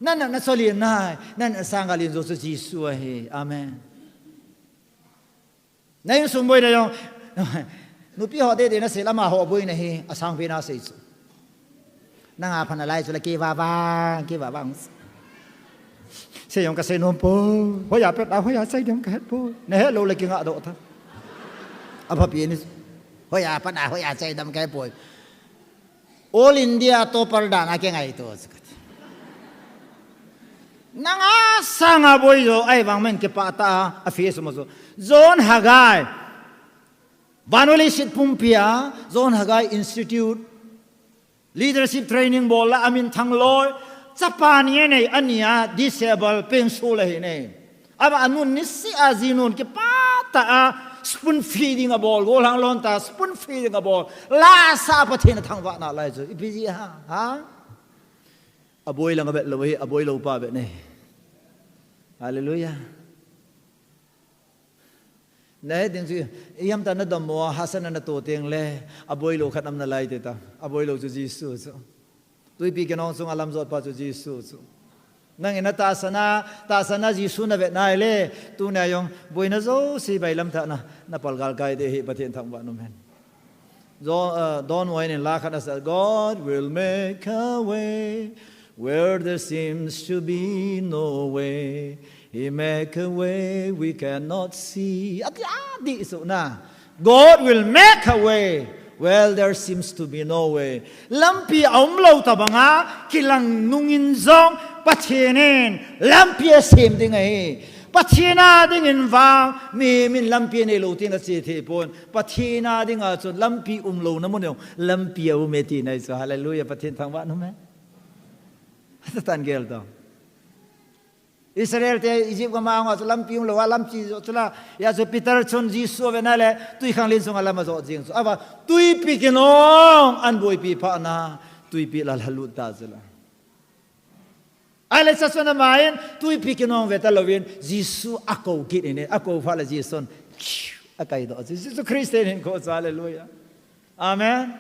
nan na solien nai nan sanga len so su jisu he amen nay sung bui na yong nu pi ho de na se lama ho bui na hi asang pe na sei na nga panalay so la ki ba bang se yong ka se nom po ho ya pet ho ya sai dem ka het po ne he lo le ki nga do tha apa pi ni ho ya pa ho ya sai dem ka po all India to par da na ke ngai to na nga sanga boy yo ai bang men ke pa ta a fi so mo so zon hagai banoli sit pumpia zon hagai institute leadership training bola amin thang loy Japania nei ania disable pensul le nei aba anun nisi azinun ke pata spoon feeding a ball go lang lon ta spoon feeding a ball la sa pathin thang wa na lai zo ipi ha aboy lang bet lo hi aboy lo pa bet nei hallelujah nei din ji yam ta na dam mo hasan na to teng le aboy lo khatam na lai te ta aboy lo ju Jesus tui pi kenong sung alam zot pa chu Jesus nang ina ta sana Jesus na vet nai le tu na yong boina zo si bai lam tha na palgal kai de hi pathin thang wa no men don wine in la khana sa God will make a way where there seems to be no way He make a way we cannot see di so na God will make a way Well, there seems to be no way. Lampi aum lo tabanga kilang nungin zong patinin lampi sim ding ai. Patina ding in vang mi min lampi ne lo tin si the pon. Patina ding a chun lampi lo na mon yong lampi au me ti nai so hallelujah patin thang wa no me. Tan gel to. Israel te Egypt ka maang so lampi lo lampi so chula ya so Peter chon Jesus ve na le tui khang lin song alama so jing so aba tui pi kinong an boy pi pa na tui pi la halu ta zela ale sa sona main tui pi kinong ve ta lovin Jesus ako kit ne ako fa la Jesus akai do Jesus Christian in ko hallelujah amen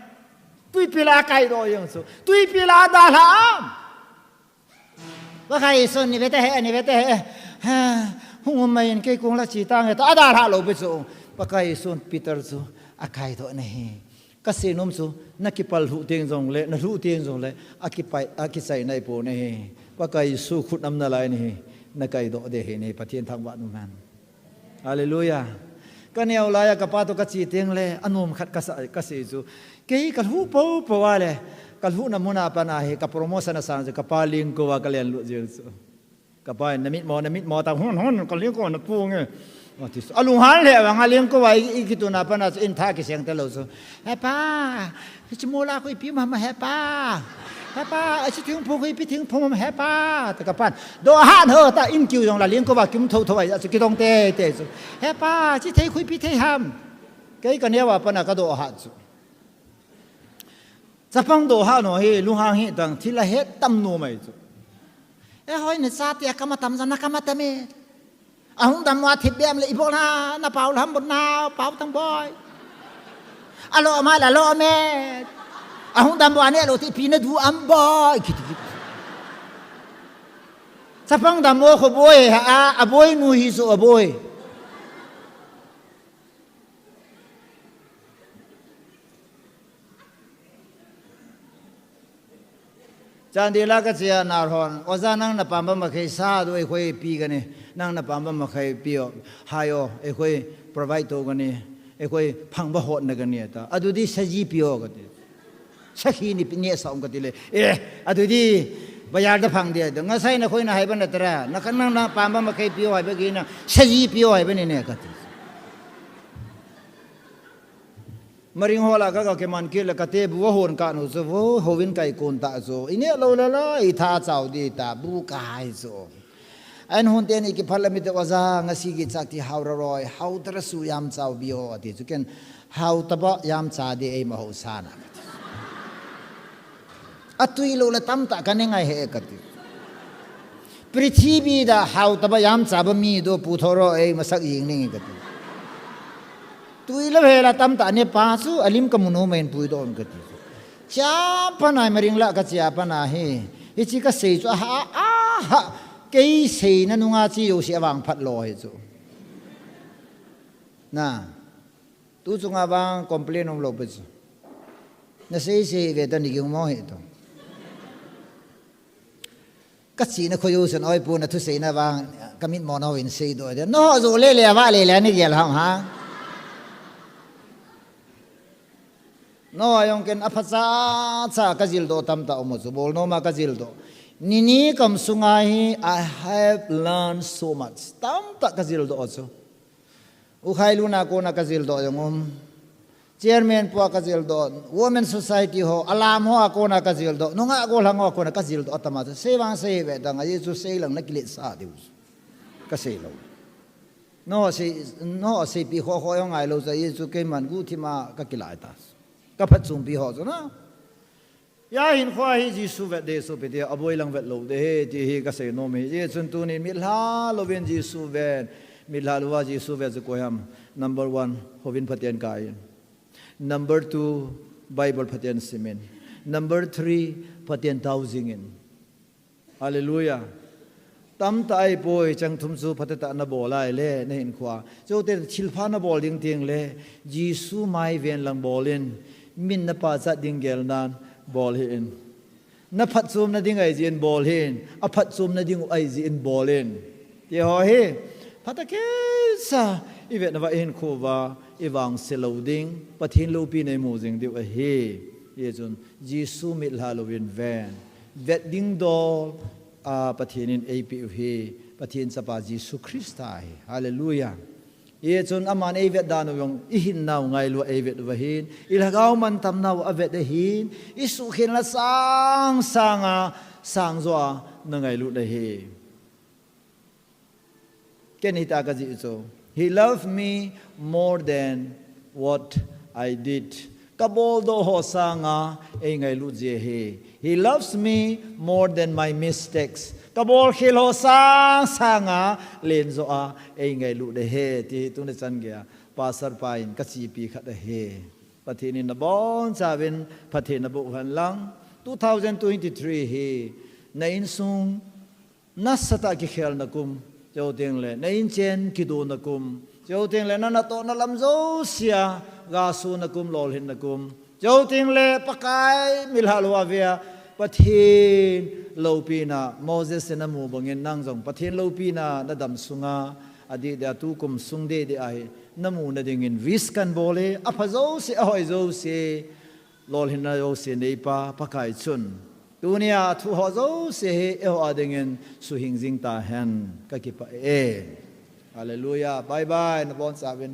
tui pi la akai do yung so tui pi la da laว่าใครส่วนนี่เวทนี่เวทหุ่งไม่เห็นแค่กงละจีตังแต่อาดาลาโลไปสู่ว่าใครส่วนปีเตอร์สู่อาใครตัวนี้ก็เสียนุ่มสู่นักกิปัลหูเตียงจงเลยนักหูเตียงจงเลยอากิไปอากิใส่ในโปนี่ว่าใครสู่ขุดน้ำนาลายนี่นักไก่ดอกเดห์นี่ปะเทียนทางวัดนุ่มมันฮาเลลูยาก็เนี่ยเอาลายกับป้าตัวกจีเตียงเลยอนุมขัดกษสู่เกี่ยกับหูปูว่าเลยกัลหูน้ำมุนาปนาเหกับโปรโมชั่นสั่งจะกับปาลิงกัวกัลเลียนลุจิลส์กับปานามิดมอตาหุ่นกัลเลียงกัวนักปูงเงี้ยอลุงฮันเลยว่ากัลเลียงกัวอีกิตุนาปนาอินท่ากิเสียงตลอดเฮ้ป้าจมูกลาคุยพิมพ์มาเฮ้ป้าไอ้ชิถึงพูคุยพิถึงพูมาเฮ้ป้าแต่กับปั้นโดนฮันเฮอตาอินคิวตรงละเลียงกัวกิมทุ่ถอยจะกิตงเตะเฮ้ป้าชิเทคุยพิเทฮัมเกี่ยกันเนี่ยว่าปนากระโดดฮันสุจะฟังดูฮะหน่อยลุงหางเห็นดังที่ละเหตุตั้มนัวไม่จุเอ้ยหอยเนี่ยซาเตียกมาตั้มซะนักมาตั้มเองอาหุ่นดำว่าทิพย์เบี้ยมเลยอีพวกน่าเป่าทำบนนาเป่าตั้งบอยอโลมาละโลเมอาหุ่นดำว่าเนี่ยโลที่พีนดูอัมบอยคิดจะฟังดำว่าขบวยฮะอบวยนูฮิโซอบวยจานเดียร์ก็เสียนาร์ฮอนว่าจะนั่งนับปั๊มมาเคยซาด้วยคุยปีกันนี่นั่งนับปั๊มมาเคยปีอ๋อไฮอ๋อคุย provide ตัวกันนี่คุยพังบ่หดนักกันนี่ตาอดูดีสจีปีอ๋อกันนี่สักทีนี่เป็นเนี่ยสองกันทีเลยอดูดีบยาร์จะพังเดียดงั้นใช่นะคุยนะให้บันเดตระนักนั่งนับปั๊มมาเคยปีอ๋อให้ไปกินนะสจีปีอ๋อให้ไปนี่เนี่ยกัน maring hola ka ke man ke la ka te bu hon ka no zo wo hovin kai kon ta zo ine lo la la I tha chau di ta bu kai zo an hun te ni ki parliament wa za ngasi gi chak ti haw roi haw tra su yam chau bi ho ati chu ken haw ta ba yam cha di ei ma ho sana atui lo la tam ta ka ne ngai he ka ti prithvi da haw ta ba yam cha ba mi do pu thoro ei ma sak ying ning ka ti tui la vela tam ta ne pa su alim ka muno men pui don ka ti cha pa nai maring la ka cha pa na he hi chi ka sei chu ha a ha kei sei na nu nga chi yo si awang phat lo he chu na tu chu nga bang complain om lo pe chu na sei ve ta ni gi mo he to ka chi na khoyu san oi pu na thu sei na bang kamit mo no in sei do de no zo le wa le ni gel hang ha no ayong ken aphacha cha kazil do tam ta omo chu bol no ma kazil do nini kam sungai I have learned so much tam ta kazil do chu u khailu na ko na kazil do yongom chairman po kazil do women society ho alam ho ko na kazil do nunga ko lang ko na kazil do atama se wang se ve da ngai chu se lang na kile sa diu ka se lo no se pi ho ho yong ai lo sa ye chu ke man gu thi ma ka kilai ta ka phat chung pi ho zo na ya hin khwa hi ji su vet de so pe de aboi lang vet lo de he ti hi ka se no me ye chun tu ni mi la lo ben ji su vet mi la lo wa ji su vet ko yam number 1 hovin phatien kai number 2 bible phatien simen number 3 phatien thousand in hallelujah tam tai poi chang thum su phatata na bolai le ne hin khwa cho te chilpha na bol ding ting le jisu mai ven lang bolin min na pa cha ding gel nan bol hin na phat chum na ding ai jin bol hin a phat chum na ding ai jin bolin ye ho he phatake sa ivet na va hin khu wa iwang seloding pathin lo pi nei mo jing diu a he ye chun jisu mit la lo win ven vet ding do a pathinin ap he pathin sa pa jisu christa he hallelujah ye chun aman evet danu yong ihin naw ngai lu evet wa hin ilagaw man tam naw avet de hin isu khin la sang sanga sang zo na ngai lu de he ken hita ka ji so he loved me more than what I did kabol do ho sanga e ngai lu je he loves me more than my mistakes kabol khil ho sang sanga len zo a e ngai lu de he ti tu ne chan ge pasar pain ka chi pi khat de he pathin in bon chavin pathin na bu han lang 2023 he na in sung nasata ki khel na kum chau teng le na in chen ki do na kum chau teng le na to na lam zo sia ga su na kum lol hin na kum chau teng le pakai mil halwa via pathin lo pi na Moses na mu bangin nang jong pathin lo pi na dam sunga adi da tu kum sung de ai namu na ding in vis kan bole aphazo se ahoi zo se lol hin na zo se nei pa pakai chun dunia thu ho zo se he e ho adingen su hing jing ta han ka ki pa e hallelujah bye bye na bon savin